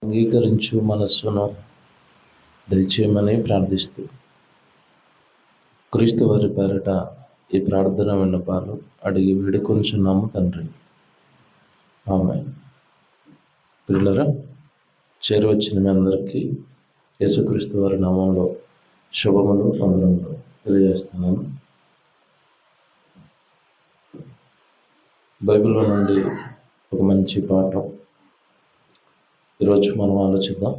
అంగీకరించు మనస్సును దయచేయమని ప్రార్థిస్తూ క్రీస్తు వారి పేరట ఈ ప్రార్థన విన్నపాలు అడిగి వేడుకొంచున్నాము తండ్రి. ఆమేన్. పిల్లరా, చేరువచ్చిన మీ అందరికీ యేసుక్రీస్తు వారి నామంలో శుభములు వందనములు తెలియజేస్తున్నాను. బైబిల్లో నుండి ఒక మంచి పాఠం ఈరోజు మనం ఆలోచిద్దాం.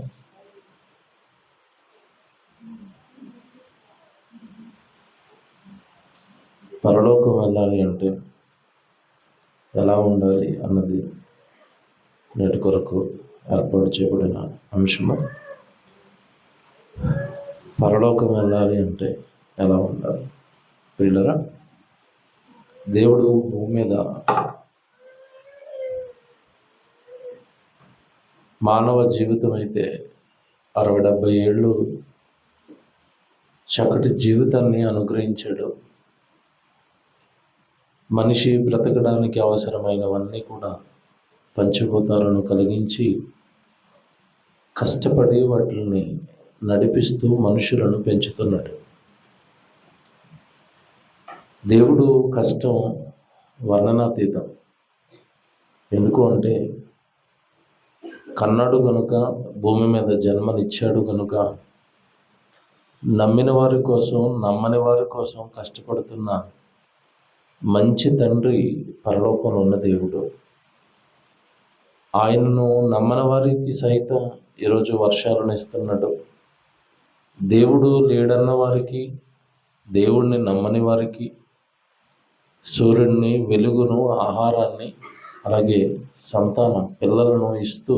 పరలోకం వెళ్ళాలి అంటే ఎలా ఉండాలి అన్నది నేటి కొరకు ఏర్పాటు చేయబడిన అంశము. పరలోకం వెళ్ళాలి అంటే ఎలా ఉండాలి? పిల్లరా, దేవుడు భూమి మీద మానవ జీవితం అయితే 60-70 ఏళ్ళు చక్కటి జీవితాన్ని అనుగ్రహించాడు. మనిషి బ్రతకడానికి అవసరమైనవన్నీ కూడా పంచభూతాలను కలిగించి కష్టపడి వాటిని నడిపిస్తూ మనుషులను పెంచుతున్నాడు. దేవుడు కష్టం వర్ణనాతీతం. ఎందుకు అంటే కన్నాడు గనుక భూమి మీద జన్మనిచ్చాడు గనుక నమ్మిన వారి కోసం నమ్మని వారి కోసం కష్టపడుతున్న మంచి తండ్రి పరలోకంలో ఉన్న దేవుడు. ఆయనను నమ్మని వారికి సైతం ఈరోజు వర్షాలను ఇస్తున్నాడు. దేవుడు లేడన్న వారికి, దేవుడిని నమ్మని వారికి సూర్యుడిని, వెలుగును, ఆహారాన్ని, అలాగే సంతానం, పిల్లలను ఇస్తూ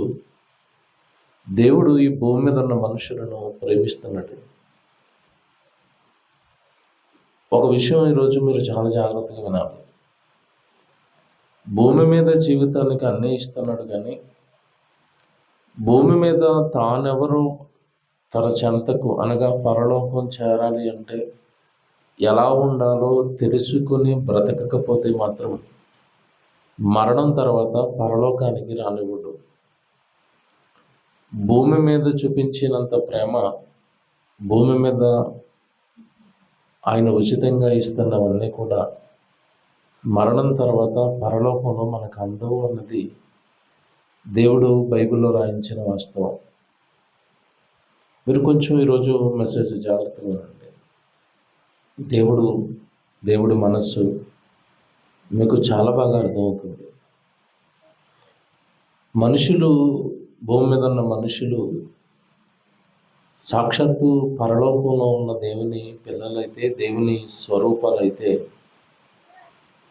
దేవుడు ఈ భూమి మీద ఉన్న మనుషులను ప్రేమిస్తున్నాడు. ఒక విషయం ఈరోజు మీరు చాలా జాగ్రత్తగా వినాలి. భూమి మీద జీవితానికి అన్నీ ఇస్తున్నాడు, కానీ భూమి మీద తానెవరు తన చెంతకు అనగా పరలోకం చేరాలి అంటే ఎలా ఉండాలో తెలుసుకుని బ్రతకకపోతే మాత్రం మరణం తర్వాత పరలోకానికి రానివ్వడు. భూమి మీద చూపించినంత ప్రేమ భూమి మీద ఆయన ఉచితంగా ఇస్తున్నవన్నీ కూడా మరణం తర్వాత పరలోకంలో మనకు అందవు అన్నది దేవుడు బైబిల్లో రాయించిన వాస్తవం. మీరు కొంచెం ఈరోజు మెసేజ్ జాగ్రత్తగా వినండి. దేవుడి మనస్సు మీకు చాలా బాగా అర్థమవుతుంది. మనుషులు, భూమి మీద ఉన్న మనుషులు సాక్షాత్తు పరలోకంలో ఉన్న దేవుని పిల్లలైతే, దేవుని స్వరూపాలైతే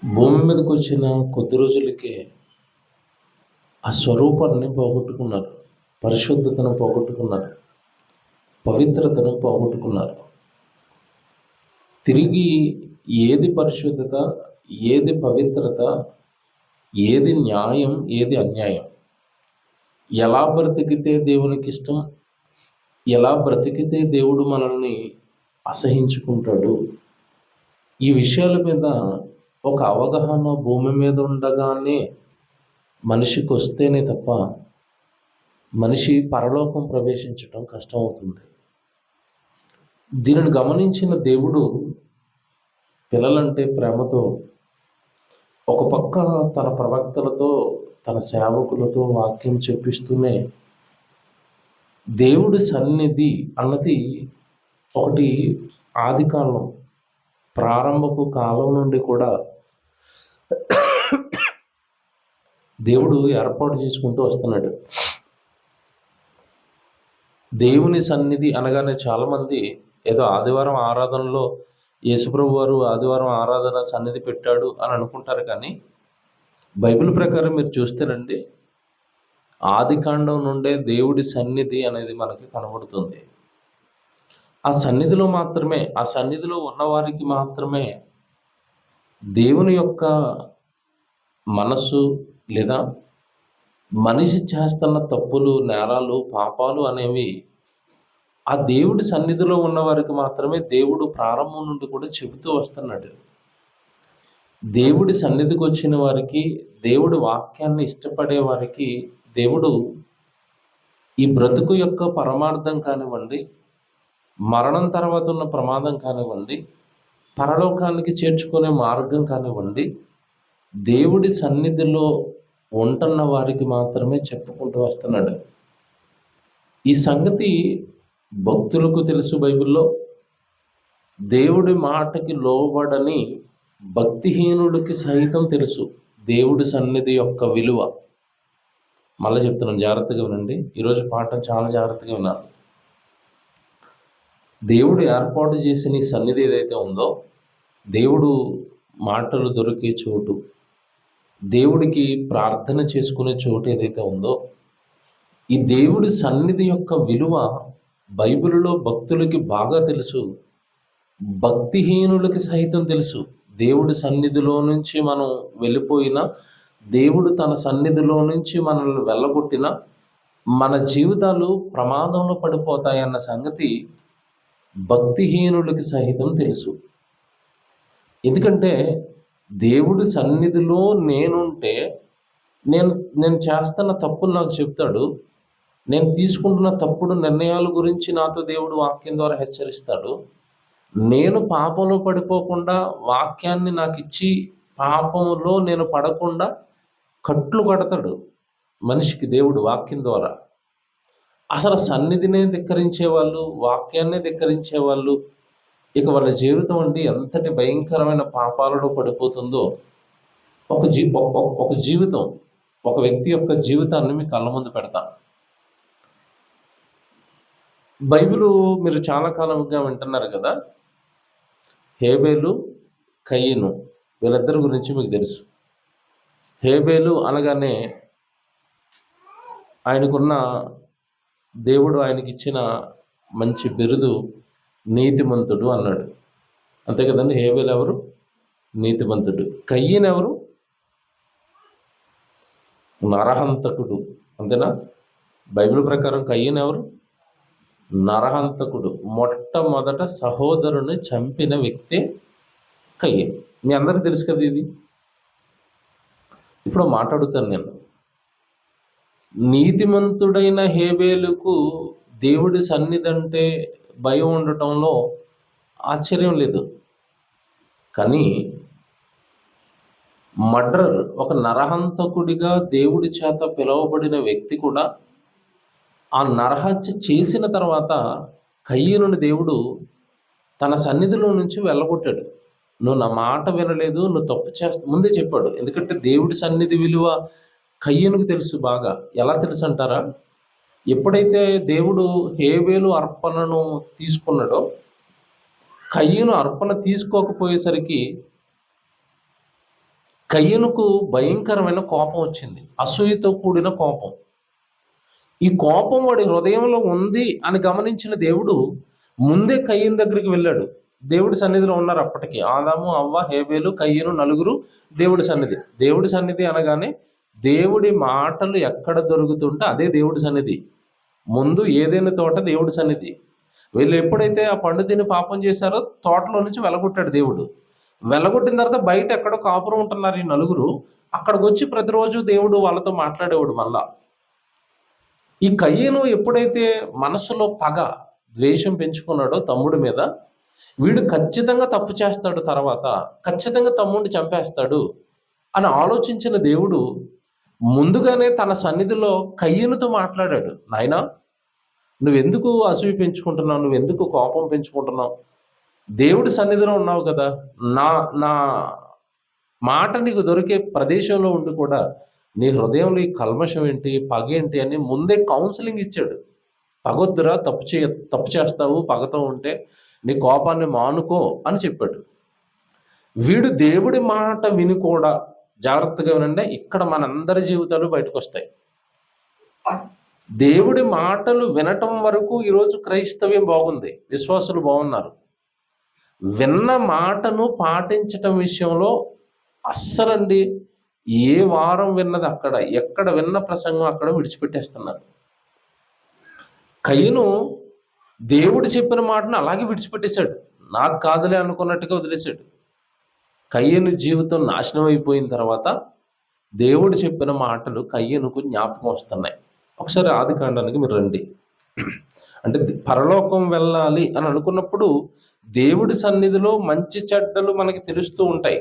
భూమి మీదకి వచ్చిన కొద్ది రోజులకే ఆ స్వరూపాన్ని పోగొట్టుకున్నారు, పరిశుద్ధతను పోగొట్టుకున్నారు, పవిత్రతను పోగొట్టుకున్నారు. తిరిగి ఏది పరిశుద్ధత, ఏది పవిత్రత, ఏది న్యాయం, ఏది అన్యాయం, ఎలా బ్రతికితే దేవునికి ఇష్టం, ఎలా బ్రతికితే దేవుడు మనల్ని అసహించుకుంటాడు, ఈ విషయాల మీద ఒక అవగాహన భూమి మీద ఉండగానే మనిషికి వస్తేనే తప్ప మనిషి పరలోకం ప్రవేశించడం కష్టమవుతుంది. దీనిని గమనించిన దేవుడు పిల్లలంటే ప్రేమతో ఒక పక్క తన ప్రవక్తలతో, తన సేవకులతో వాక్యం చెప్పిస్తూనే దేవుడి సన్నిధి అన్నది ఒకటి ఆదికాలం, ప్రారంభపు కాలం నుండి కూడా దేవుడు ఏర్పాటు చేసుకుంటూ వస్తున్నాడు. దేవుని సన్నిధి అనగానే చాలామంది ఏదో ఆదివారం ఆరాధనలో యేసుప్రభు వారు ఆదివారం ఆరాధన సన్నిధి పెట్టాడు అని అనుకుంటారు, కానీ బైబిల్ ప్రకారం మీరు చూస్తేనండి ఆదికాండం నుండే దేవుడి సన్నిధి అనేది మనకి కనబడుతుంది. ఆ సన్నిధిలో మాత్రమే, ఆ సన్నిధిలో ఉన్నవారికి మాత్రమే దేవుని యొక్క మనస్సు లేదా మనిషి చేస్తున్న తప్పులు, నేరాలు, పాపాలు అనేవి ఆ దేవుడి సన్నిధిలో ఉన్న వారికి మాత్రమే దేవుడు ప్రారంభం నుండి కూడా చెబుతూ వస్తున్నాడు. దేవుడి సన్నిధికి వచ్చిన వారికి, దేవుడి వాక్యాన్ని ఇష్టపడే వారికి దేవుడు ఈ బ్రతుకు యొక్క పరమార్థం కానివ్వండి, మరణం తర్వాత ఉన్న ప్రమాదం కానివ్వండి, పరలోకానికి చేర్చుకునే మార్గం కానివ్వండి, దేవుడి సన్నిధిలో ఉంటున్న వారికి మాత్రమే చెప్పుకుంటూ వస్తున్నాడు. ఈ సంగతి భక్తులకు తెలుసు. బైబిల్లో దేవుడి మాటకి లోబడని భక్తిహీనుడికి సైతం తెలుసు దేవుడి సన్నిధి యొక్క విలువ. మళ్ళీ చెప్తున్నాను, జాగ్రత్తగా వినండి. ఈరోజు పాఠం చాలా జాగ్రత్తగా వినాలి. దేవుడు ఏర్పాటు చేసిన ఈ సన్నిధి ఏదైతే ఉందో, దేవుడు మాటలు దొరికే చోటు, దేవుడికి ప్రార్థన చేసుకునే చోటు ఏదైతే ఉందో, ఈ దేవుడి సన్నిధి యొక్క విలువ బైబిలులో భక్తులకి బాగా తెలుసు, భక్తిహీనులకి సైతం తెలుసు. దేవుడి సన్నిధిలో నుంచి మనం వెళ్ళిపోయినా, దేవుడు తన సన్నిధిలో నుంచి మనల్ని వెళ్ళగొట్టినా, మన జీవితాలు ప్రమాదంలో పడిపోతాయన్న సంగతి భక్తిహీనులకి సహితం తెలుసు. ఎందుకంటే దేవుడి సన్నిధిలో నేనుంటే నేను చేస్తున్న తప్పులు నాకు చెప్తాడు, నేను తీసుకుంటున్న తప్పుడు నిర్ణయాల గురించి నాతో దేవుడు వాక్యం ద్వారా హెచ్చరిస్తాడు. నేను పాపంలో పడిపోకుండా వాక్యాన్ని నాకు ఇచ్చి పాపంలో నేను పడకుండా కట్లు కడతాడు మనిషికి దేవుడు వాక్యం ద్వారా. అసలు సన్నిధినే ధిక్కరించే వాళ్ళు, వాక్యాన్నే ధిక్కరించే వాళ్ళు, ఇక వాళ్ళ జీవితం అండి ఎంతటి భయంకరమైన పాపాలలో పడిపోతుందో. ఒక జీవితం, ఒక వ్యక్తి యొక్క జీవితాన్ని మీ కళ్ళ ముందు పెడతా. బైబిలు మీరు చాలా కాలంగా వింటున్నారు కదా. హేబేలు, కయీను, వీళ్ళిద్దరి గురించి మీకు తెలుసు. హేబేలు అనగానే ఆయనకున్న దేవుడు ఆయనకి ఇచ్చిన మంచి బిరుదు నీతిమంతుడు అన్నాడు. అంతే కదండి. హేబేలు ఎవరు? నీతిమంతుడు. కయీను ఎవరు? నరహంతకుడు. అంతేనా? బైబిల్ ప్రకారం కయీను ఎవరు? నరహంతకుడు. మొట్టమొదట సహోదరుని చంపిన వ్యక్తే కయీను. మీ అందరికీ తెలుసు కదా ఇది. ఇప్పుడు మాట్లాడుతాను నేను. నీతిమంతుడైన హేబేలుకు దేవుడి సన్నిధి అంటే భయం ఉండటంలో ఆశ్చర్యం లేదు. కానీ మర్డర్, ఒక నరహంతకుడిగా దేవుడి చేత పిలువబడిన వ్యక్తి కూడా ఆ నరహత్య చేసిన తర్వాత కయీనుని దేవుడు తన సన్నిధిలో నుంచి వెళ్ళగొట్టాడు. నువ్వు నా మాట వినలేదు, నువ్వు తప్పు చేస్తా ముందే చెప్పాడు. ఎందుకంటే దేవుడి సన్నిధి విలువ కయీనుకు తెలుసు బాగా. ఎలా తెలుసు అంటారా? ఎప్పుడైతే దేవుడు హేబేలు అర్పణను తీసుకున్నాడో, కయీను అర్పణ తీసుకోకపోయేసరికి కయీనుకు భయంకరమైన కోపం వచ్చింది, అసూయతో కూడిన కోపం. ఈ కోపం వాడి హృదయంలో ఉంది అని గమనించిన దేవుడు ముందే కయీను దగ్గరికి వెళ్ళాడు. దేవుడి సన్నిధిలో ఉన్నారు అప్పటికి. ఆదాము, అవ్వ, హేబేలు, కయీను, నలుగురు దేవుడి సన్నిధి. దేవుడి సన్నిధి అనగానే దేవుడి మాటలు ఎక్కడ దొరుకుతుంటే అదే దేవుడి సన్నిధి. ముందు ఏదైనా తోట దేవుడి సన్నిధి. వీళ్ళు ఎప్పుడైతే ఆ పండు తిని పాపం చేశారో తోటలో నుంచి వెలగొట్టాడు దేవుడు. వెలగొట్టిన తర్వాత బయట ఎక్కడో కాపురం ఉంటున్నారు ఈ నలుగురు. అక్కడికి వచ్చి ప్రతిరోజు దేవుడు వాళ్ళతో మాట్లాడేవాడు. మళ్ళా ఈ కయీను ఎప్పుడైతే మనసులో పగ, ద్వేషం పెంచుకున్నాడో తమ్ముడి మీద, వీడు ఖచ్చితంగా తప్పు చేస్తాడు, తర్వాత ఖచ్చితంగా తమ్ముడిని చంపేస్తాడు అని ఆలోచించిన దేవుడు ముందుగానే తన సన్నిధిలో కయీనుతో మాట్లాడాడు. నాయనా, నువ్వెందుకు అసూయ పెంచుకుంటున్నావు? నువ్వెందుకు కోపం పెంచుకుంటున్నావు? దేవుడి సన్నిధిలో ఉన్నావు కదా. నా నా మాట నీకు దొరికే ప్రదేశంలో ఉండి కూడా నీ హృదయంలో ఈ కల్మషం ఏంటి, పగ ఏంటి అని ముందే కౌన్సిలింగ్ ఇచ్చాడు. పగొద్దురా, తప్పు చేస్తావు, పగతో ఉంటే నీ కోపాన్ని మానుకో అని చెప్పాడు. వీడు దేవుడి మాట విని కూడా, జాగ్రత్తగా వినండి, ఇక్కడ మనందరి జీవితాలు బయటకు వస్తాయి. దేవుడి మాటలు వినటం వరకు ఈరోజు క్రైస్తవ్యం బాగుంది, విశ్వాసులు బాగున్నారు. విన్న మాటను పాటించటం విషయంలో అస్సలండి ఏ వారం విన్నది అక్కడ, ఎక్కడ విన్న ప్రసంగం అక్కడ విడిచిపెట్టేస్తున్నారు. కయీను దేవుడు చెప్పిన మాటను అలాగే విడిచిపెట్టేశాడు. నాకు కాదులే అనుకున్నట్టుగా వదిలేశాడు. కయీను జీవితం నాశనం అయిపోయిన తర్వాత దేవుడు చెప్పిన మాటలు కయీనుకు జ్ఞాపకం వస్తున్నాయి. ఒకసారి ఆది కాండానికి మీరు రండి. అంటే పరలోకం వెళ్ళాలి అని అనుకున్నప్పుడు దేవుడి సన్నిధిలో మంచి చెడ్డలు మనకి తెలుస్తూ ఉంటాయి.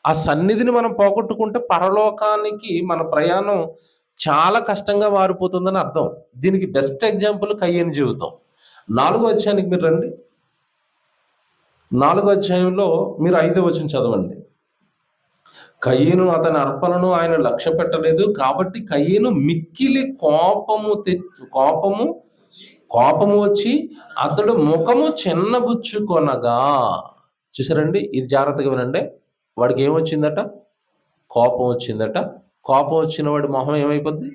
ఆ సన్నిధిని మనం పోగొట్టుకుంటే పరలోకానికి మన ప్రయాణం చాలా కష్టంగా మారిపోతుందని అర్థం. దీనికి బెస్ట్ ఎగ్జాంపుల్ కయ్యని జీవితం. 4వ అధ్యాయానికి మీరు రండి. 4వ అధ్యాయంలో మీరు 5వ వచనం చదవండి. కయ్యను అతని అర్పణను ఆయన లక్ష్య పెట్టలేదు, కాబట్టి కయ్యను మిక్కిలి కోపము వచ్చి అతడు ముఖము చిన్నబుచ్చుకొనగా. చూసారండి, ఇది జాగ్రత్తగా వినండి. వాడికి ఏమొచ్చిందట? కోపం వచ్చిందట. కోపం వచ్చిన వాడి మొహం ఏమైపోద్ది?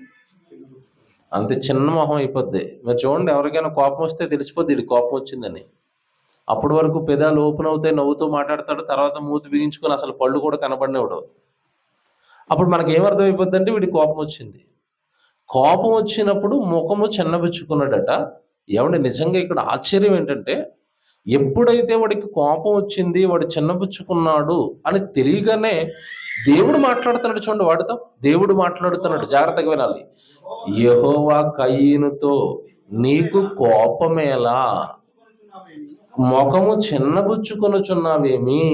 అంతే, చిన్న మొహం అయిపోద్ది. మీరు చూడండి, ఎవరికైనా కోపం వస్తే తెలిసిపోద్ది ఇది కోపం వచ్చిందని. అప్పటి వరకు పెదాలు ఓపెన్ అవుతాయి, నవ్వుతూ మాట్లాడతాడు, తర్వాత మూతి బిగించుకొని అసలు పళ్ళు కూడా కనపడినవాడు. అప్పుడు మనకి ఏమర్థమైపోద్ది అంటే వీడి కోపం వచ్చింది. కోపం వచ్చినప్పుడు ముఖము చిన్నబుచ్చుకున్నాడట. ఏమంటే నిజంగా ఇక్కడ ఆశ్చర్యం ఏంటంటే, ఎప్పుడైతే వాడికి కోపం వచ్చింది, వాడు చిన్నబుచ్చుకున్నాడు అని తెలియగానే దేవుడు మాట్లాడుతున్నాడు. చూడండి, వాడితో దేవుడు మాట్లాడుతున్నాడు. జాగ్రత్తగా వినాలి. యెహోవా కయీనుతో, నీకు కోపమేలా, ముఖము చిన్నబుచ్చుకొనుచున్నావేమి?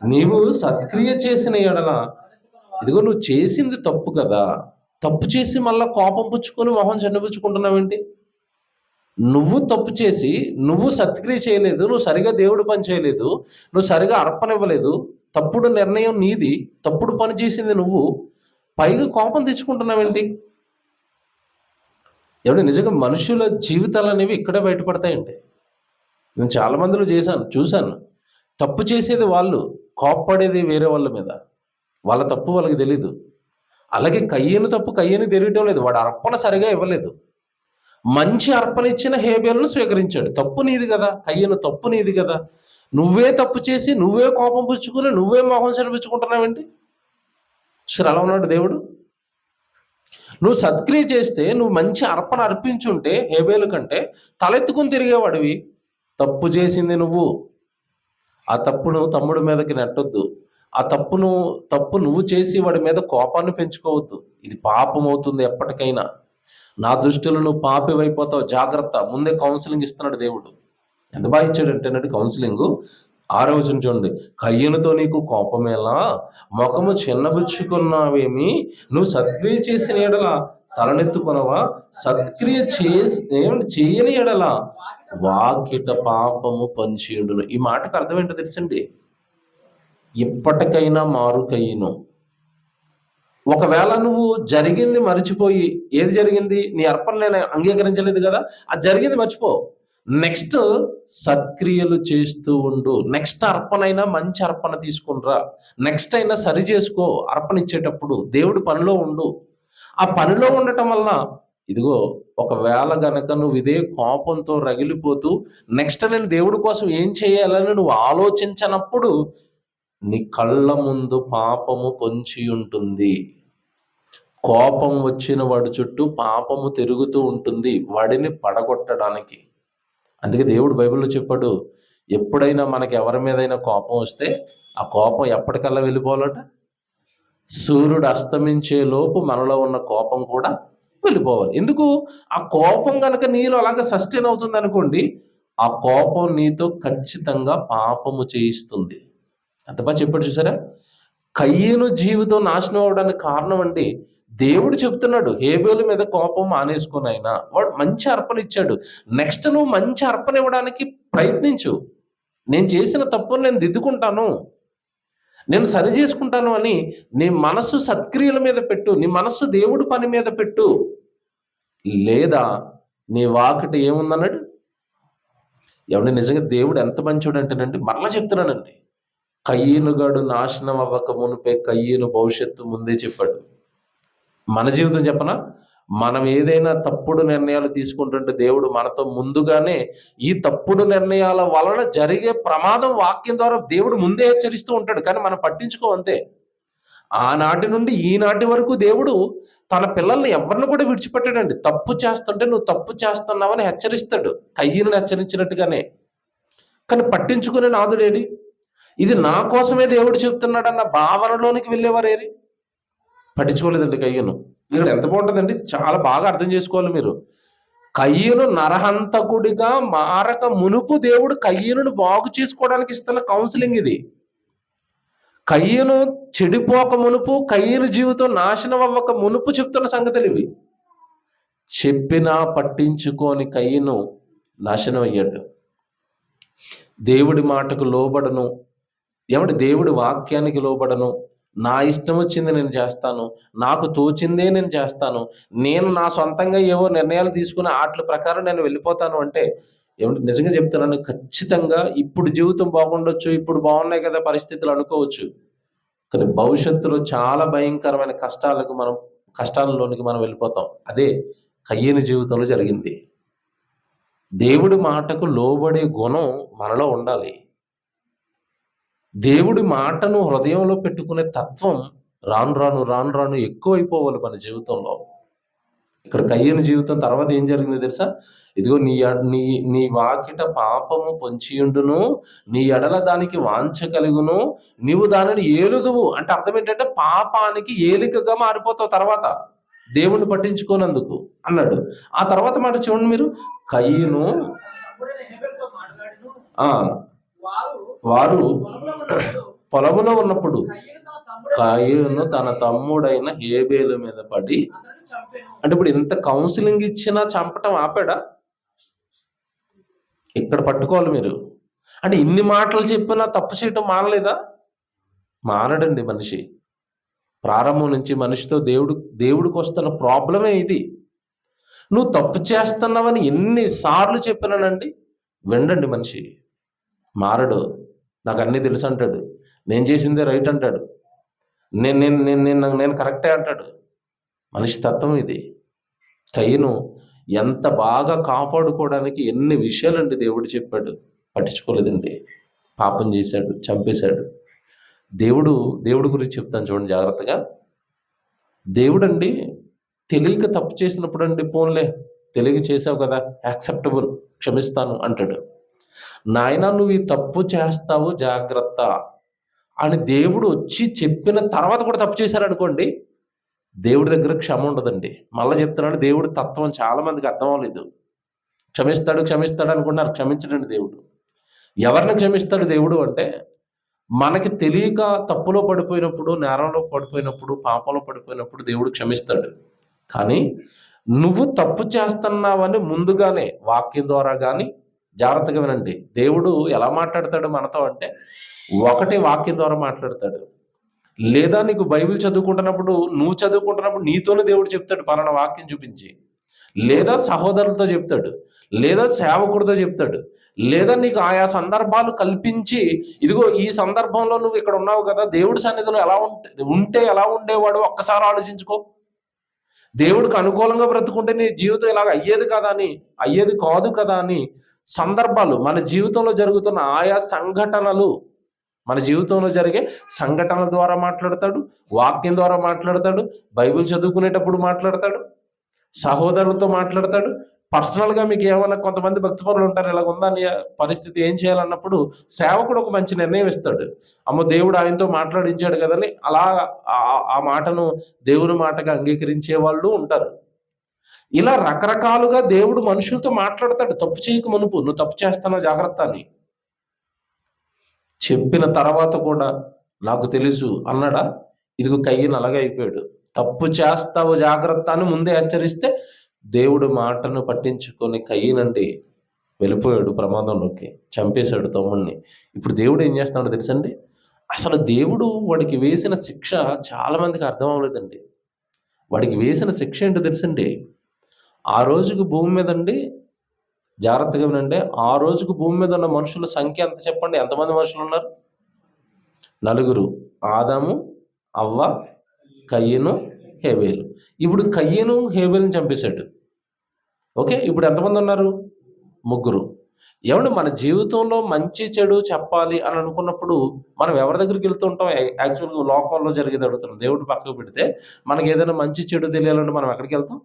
నీవు సత్క్రియ చేసిన ఎడల, ఇదిగో నువ్వు చేసింది తప్పు కదా, తప్పు చేసి మళ్ళా కోపం పుచ్చుకొని మొహం చిన్నబుచ్చుకుంటున్నావేంటి? నువ్వు తప్పు చేసి నువ్వు సత్క్రియ చేయలేదు, నువ్వు సరిగా దేవుడు పని చేయలేదు, నువ్వు సరిగా అర్పణ ఇవ్వలేదు, తప్పుడు నిర్ణయం నీది, తప్పుడు పని చేసింది నువ్వు, పైగా కోపం తెచ్చుకుంటున్నావేంటి? ఎవడు నిజంగా మనుషుల జీవితాలు అనేవి ఇక్కడే బయటపడతాయండి. నేను చాలా మందిలో చూశాను. తప్పు చేసేది వాళ్ళు, కోప్పడేది వేరే వాళ్ళ మీద. వాళ్ళ తప్పు వాళ్ళకి తెలీదు. అలాగే కయ్యను తప్పు కయ్యనికి తెలియటం లేదు. వాడు అర్పణ సరిగా ఇవ్వలేదు. మంచి అర్పణ ఇచ్చిన హేబేలును స్వీకరించాడు. తప్పు నీది కదా, కయ్యను తప్పు నీది కదా. నువ్వే తప్పు చేసి నువ్వే కోపం పుచ్చుకుని నువ్వే మోహం చెరిపించుకుంటున్నావేంటి? సరే, అలా ఉన్నాడు దేవుడు. నువ్వు సత్క్రియ చేస్తే, నువ్వు మంచి అర్పణ అర్పించుంటే హేబేలు కంటే తలెత్తుకుని తిరిగేవాడివి. తప్పు చేసింది నువ్వు. ఆ తప్పును తమ్ముడి మీదకి నెట్టొద్దు. ఆ తప్పు నువ్వు చేసి వాడి మీద కోపాన్ని పెంచుకోవద్దు. ఇది పాపం అవుతుంది ఎప్పటికైనా. నా దృష్టిలో నువ్వు పాపివైపోతావు, జాగ్రత్త. ముందే కౌన్సిలింగ్ ఇస్తున్నాడు దేవుడు. ఎంత బాగా ఇచ్చాడంటేనండి కౌన్సిలింగ్. 6వ వచనం చూడండి. కయ్యనుతో నీకు కోపమేలా, ముఖము చిన్నబుచ్చుకున్నావేమి? నువ్వు సత్క్రియ చేసిన ఎడల తలనెత్తుకొనవా? సత్క్రియ చేయని ఎడల వాకిట పాపము పంచియుండును. ఈ మాటకు అర్థం ఏంటో తెలుసండి? ఎప్పటికైనా మారు కయ్యను. ఒకవేళ నువ్వు జరిగింది మర్చిపోయి, ఏది జరిగింది, నీ అర్పణ నేను అంగీకరించలేదు కదా, అది జరిగింది మర్చిపో. నెక్స్ట్ సత్క్రియలు చేస్తూ ఉండు. నెక్స్ట్ అర్పణ అయినా మంచి అర్పణ తీసుకునిరా. నెక్స్ట్ అయినా సరి చేసుకో. అర్పణ ఇచ్చేటప్పుడు దేవుడి పనిలో ఉండు. ఆ పనిలో ఉండటం వలన ఇదిగో, ఒకవేళ గనక నువ్వు ఇదే కోపంతో రగిలిపోతూ నెక్స్ట్ నేను దేవుడి కోసం ఏం చేయాలని నువ్వు ఆలోచించనప్పుడు నీ కళ్ళ ముందు పాపము పొంచి ఉంటుంది. కోపం వచ్చిన వాడి చుట్టూ పాపము తిరుగుతూ ఉంటుంది, వాడిని పడగొట్టడానికి. అందుకే దేవుడు బైబిల్లో చెప్పాడు, ఎప్పుడైనా మనకి ఎవరి మీదైనా కోపం వస్తే ఆ కోపం ఎప్పటికల్లా వెళ్ళిపోవాలట. సూర్యుడు అస్తమించే లోపు మనలో ఉన్న కోపం కూడా వెళ్ళిపోవాలి. ఎందుకు? ఆ కోపం కనుక నీలో అలాగే సస్టైన్ అవుతుంది అనుకోండి, ఆ కోపం నీతో ఖచ్చితంగా పాపము చేయిస్తుంది. అంత బాగా చెప్పాడు చూసారా? కయ్యను జీవితం నాశనం అవడానికి కారణం అండి. దేవుడు చెప్తున్నాడు, హేబేలు మీద కోపం మానేసుకుని అయినా వాడు మంచి అర్పణ ఇచ్చాడు. నెక్స్ట్ నువ్వు మంచి అర్పణ ఇవ్వడానికి ప్రయత్నించు. నేను చేసిన తప్పును నేను దిద్దుకుంటాను, నేను సరి చేసుకుంటాను అని నీ మనస్సు సత్క్రియల మీద పెట్టు. నీ మనస్సు దేవుడి పని మీద పెట్టు. లేదా నీ వాకిట ఏముందన్నాడు? ఎవడి నిజంగా దేవుడు ఎంత మంచోడు అంటేనండి, మరలా చెప్తున్నానండి, కయ్యనుగాడు నాశనం అవ్వక మునిపే కయ్యను భవిష్యత్తు ముందే చెప్పాడు. మన జీవితం చెప్పనా? మనం ఏదైనా తప్పుడు నిర్ణయాలు తీసుకుంటుంటే దేవుడు మనతో ముందుగానే ఈ తప్పుడు నిర్ణయాల వలన జరిగే ప్రమాదం వాక్యం ద్వారా దేవుడు ముందే హెచ్చరిస్తూ ఉంటాడు. కానీ మనం పట్టించుకోం, అంతే. ఆనాటి నుండి ఈనాటి వరకు దేవుడు తన పిల్లల్ని ఎవరిని కూడా విడిచిపెట్టాడండి. తప్పు చేస్తుంటే నువ్వు తప్పు చేస్తున్నావని హెచ్చరిస్తాడు, కయ్యను హెచ్చరించినట్టుగానే. కానీ పట్టించుకునే నాదుడేడి? ఇది నా కోసమే దేవుడు చెప్తున్నాడన్న భావనలోనికి వెళ్ళేవారేరి? పట్టించుకోలేదండి కయ్యను. ఇక్కడ ఎంత బాగుంటుందండి, చాలా బాగా అర్థం చేసుకోవాలి మీరు. కయ్యను నరహంతకుడిగా మారక మునుపు దేవుడు కయ్యను బాగు చేసుకోవడానికి ఇస్తున్న కౌన్సిలింగ్ ఇది. కయ్యను చెడిపోక మునుపు, కయ్యను జీవితం నాశనం అవ్వక మునుపు చెప్తున్న సంగతులు ఇవి. చెప్పినా పట్టించుకోని కయ్యను నాశనం అయ్యాడు. దేవుడి మాటకు లోబడను, దేవుడి వాక్యానికి లోబడను, నా ఇష్టం వచ్చింది నేను చేస్తాను, నాకు తోచిందే నేను చేస్తాను, నేను నా సొంతంగా ఏవో నిర్ణయాలు తీసుకుని వాటి ప్రకారం నేను వెళ్ళిపోతాను అంటే నిజంగా చెప్తున్నాను, ఖచ్చితంగా ఇప్పుడు జీవితం బాగుండొచ్చు, ఇప్పుడు బాగున్నాయి కదా పరిస్థితులు అనుకోవచ్చు, కానీ భవిష్యత్తులో చాలా భయంకరమైన కష్టాలలోనికి మనం వెళ్ళిపోతాం. అదే కయ్యని జీవితంలో జరిగింది. దేవుడి మాటకు లోబడే గుణం మనలో ఉండాలి. దేవుడి మాటను హృదయంలో పెట్టుకునే తత్వం రాను రాను ఎక్కువైపోవాలి మన జీవితంలో. ఇక్కడ కయ్యని జీవితం తర్వాత ఏం జరిగిందో తెలుసా? ఇదిగో నీ వాకిట పాపము పొంచియుండును, నీ ఎడల దానికి వాంఛ కలుగును, నీవు దానిని ఏలుదువు. అంటే అర్థం ఏంటంటే పాపానికి ఏలికగా మారిపోతావు తర్వాత, దేవుణ్ణి పట్టించుకోనందుకు అన్నాడు. ఆ తర్వాత మాట చూడండి మీరు, కయ్యను వారు పొలములో ఉన్నప్పుడు కయ్యను తన తమ్ముడైన హేబేలు మీద పడి, అంటే ఇప్పుడు ఇంత కౌన్సిలింగ్ ఇచ్చినా చంపటం ఆపాడా? ఇక్కడ పట్టుకోవాలి మీరు. అంటే ఇన్ని మాటలు చెప్పినా తప్పు చేయటం మానలేదా? మానడండి మనిషి. ప్రారంభం నుంచి మనిషితో దేవుడికి వస్తున్న ప్రాబ్లమే ఇది. నువ్వు తప్పు చేస్తున్నావని ఎన్నిసార్లు చెప్పినానండి, వినండి మనిషి మారడు. నాకు అన్నీ తెలుసు అంటాడు, నేను చేసిందే రైట్ అంటాడు, నేను కరెక్టే అంటాడు. మనిషి తత్వం ఇది. కయ్యను ఎంత బాగా కాపాడుకోవడానికి ఎన్ని విషయాలండి దేవుడు చెప్పాడు, పట్టించుకోలేదండి. పాపం చేశాడు, చంపేశాడు. దేవుడు గురించి చెప్తాను చూడండి జాగ్రత్తగా. దేవుడండి తెలియక తప్పు చేసినప్పుడు అండి, పోన్లే తెలియక చేసావు కదా, యాక్సెప్టబుల్, క్షమిస్తాను అంటాడు. నాయన నువ్వు ఈ తప్పు చేస్తావు జాగ్రత్త అని దేవుడు వచ్చి చెప్పిన తర్వాత కూడా తప్పు చేశారనుకోండి, దేవుడి దగ్గర క్షమ ఉండదండి. మళ్ళీ చెప్తున్నాడు, దేవుడి తత్వం చాలా మందికి అర్థం అవ్వలేదు. క్షమిస్తాడు అనుకున్నారు, క్షమించడండి దేవుడు. ఎవరిని క్షమిస్తాడు దేవుడు అంటే, మనకి తెలియక తప్పులో పడిపోయినప్పుడు, నేరంలో పడిపోయినప్పుడు, పాపంలో పడిపోయినప్పుడు దేవుడు క్షమిస్తాడు. కానీ నువ్వు తప్పు చేస్తున్నావని ముందుగానే వాక్యం ద్వారా కానీ, జాగ్రత్తగా వినండి, దేవుడు ఎలా మాట్లాడతాడు మనతో అంటే, ఒకటి వాక్యం ద్వారా మాట్లాడతాడు, లేదా నీకు బైబిల్ చదువుకుంటున్నప్పుడు నీతోనే దేవుడు చెప్తాడు పలానా వాక్యం చూపించి, లేదా సహోదరులతో చెప్తాడు, లేదా సేవకుడితో చెప్తాడు, లేదా నీకు ఆయా సందర్భాలు కల్పించి, ఇదిగో ఈ సందర్భంలో నువ్వు ఇక్కడ ఉన్నావు కదా, దేవుడి సన్నిధిలో ఎలా ఉండేవాడు ఒక్కసారి ఆలోచించుకో. దేవుడికి అనుకూలంగా బ్రతుకుంటే నీ జీవితం ఇలాగ అయ్యేది కాదు కదా అని సందర్భాలు, మన జీవితంలో జరుగుతున్న ఆయా సంఘటనలు, మన జీవితంలో జరిగే సంఘటనల ద్వారా మాట్లాడతాడు, వాక్యం ద్వారా మాట్లాడతాడు, బైబిల్ చదువుకునేటప్పుడు మాట్లాడతాడు, సహోదరులతో మాట్లాడతాడు. పర్సనల్గా మీకు ఏమన్నా కొంతమంది భక్తిపరులు ఉంటారు, ఇలాగ ఉందని పరిస్థితి ఏం చేయాలన్నప్పుడు సేవకుడు ఒక మంచి నిర్ణయం ఇస్తాడు. అమ్మో దేవుడు ఆయనతో మాట్లాడించాడు కదని అలా ఆ మాటను దేవుని మాటగా అంగీకరించే వాళ్ళు ఉంటారు. ఇలా రకరకాలుగా దేవుడు మనుషులతో మాట్లాడతాడు. తప్పు చేయక మునుపు నువ్వు తప్పు చేస్తున్నావు జాగ్రత్త అని చెప్పిన తర్వాత కూడా నాకు తెలుసు అన్నాడా? ఇదిగో కయ్యను అలాగే అయిపోయాడు. తప్పు చేస్తావు జాగ్రత్త అని ముందే హెచ్చరిస్తే దేవుడు మాటను పట్టించుకొని కయ్యనండి వెళ్ళిపోయాడు ప్రమాదంలోకి, చంపేశాడు తమ్ముడిని. ఇప్పుడు దేవుడు ఏం చేస్తున్నాడో తెలుసండి? అసలు దేవుడు వాడికి వేసిన శిక్ష చాలా మందికి అర్థం అవ్వలేదండి. వాడికి వేసిన శిక్ష ఏంటో తెలుసండి? ఆ రోజుకు భూమి మీద అండి, జాగ్రత్తగా వినండి, ఆ రోజుకు భూమి మీద ఉన్న మనుషుల సంఖ్య ఎంత చెప్పండి? ఎంతమంది మనుషులు ఉన్నారు? 4. ఆదాము, అవ్వ, కయ్యను, హేబేలు. ఇప్పుడు కయ్యను హేబేలుని చంపేశాడు. ఓకే, ఇప్పుడు ఎంతమంది ఉన్నారు? 3. ఏమంటే మన జీవితంలో మంచి చెడు చెప్పాలి అని అనుకున్నప్పుడు మనం ఎవరి దగ్గరికి వెళ్తూ ఉంటాం? యాక్చువల్గా లోకంలో జరిగేది అడుగుతున్నాం. దేవుడు పక్కకు పెడితే మనకి ఏదైనా మంచి చెడు తెలియాలంటే మనం ఎక్కడికి వెళ్తాం?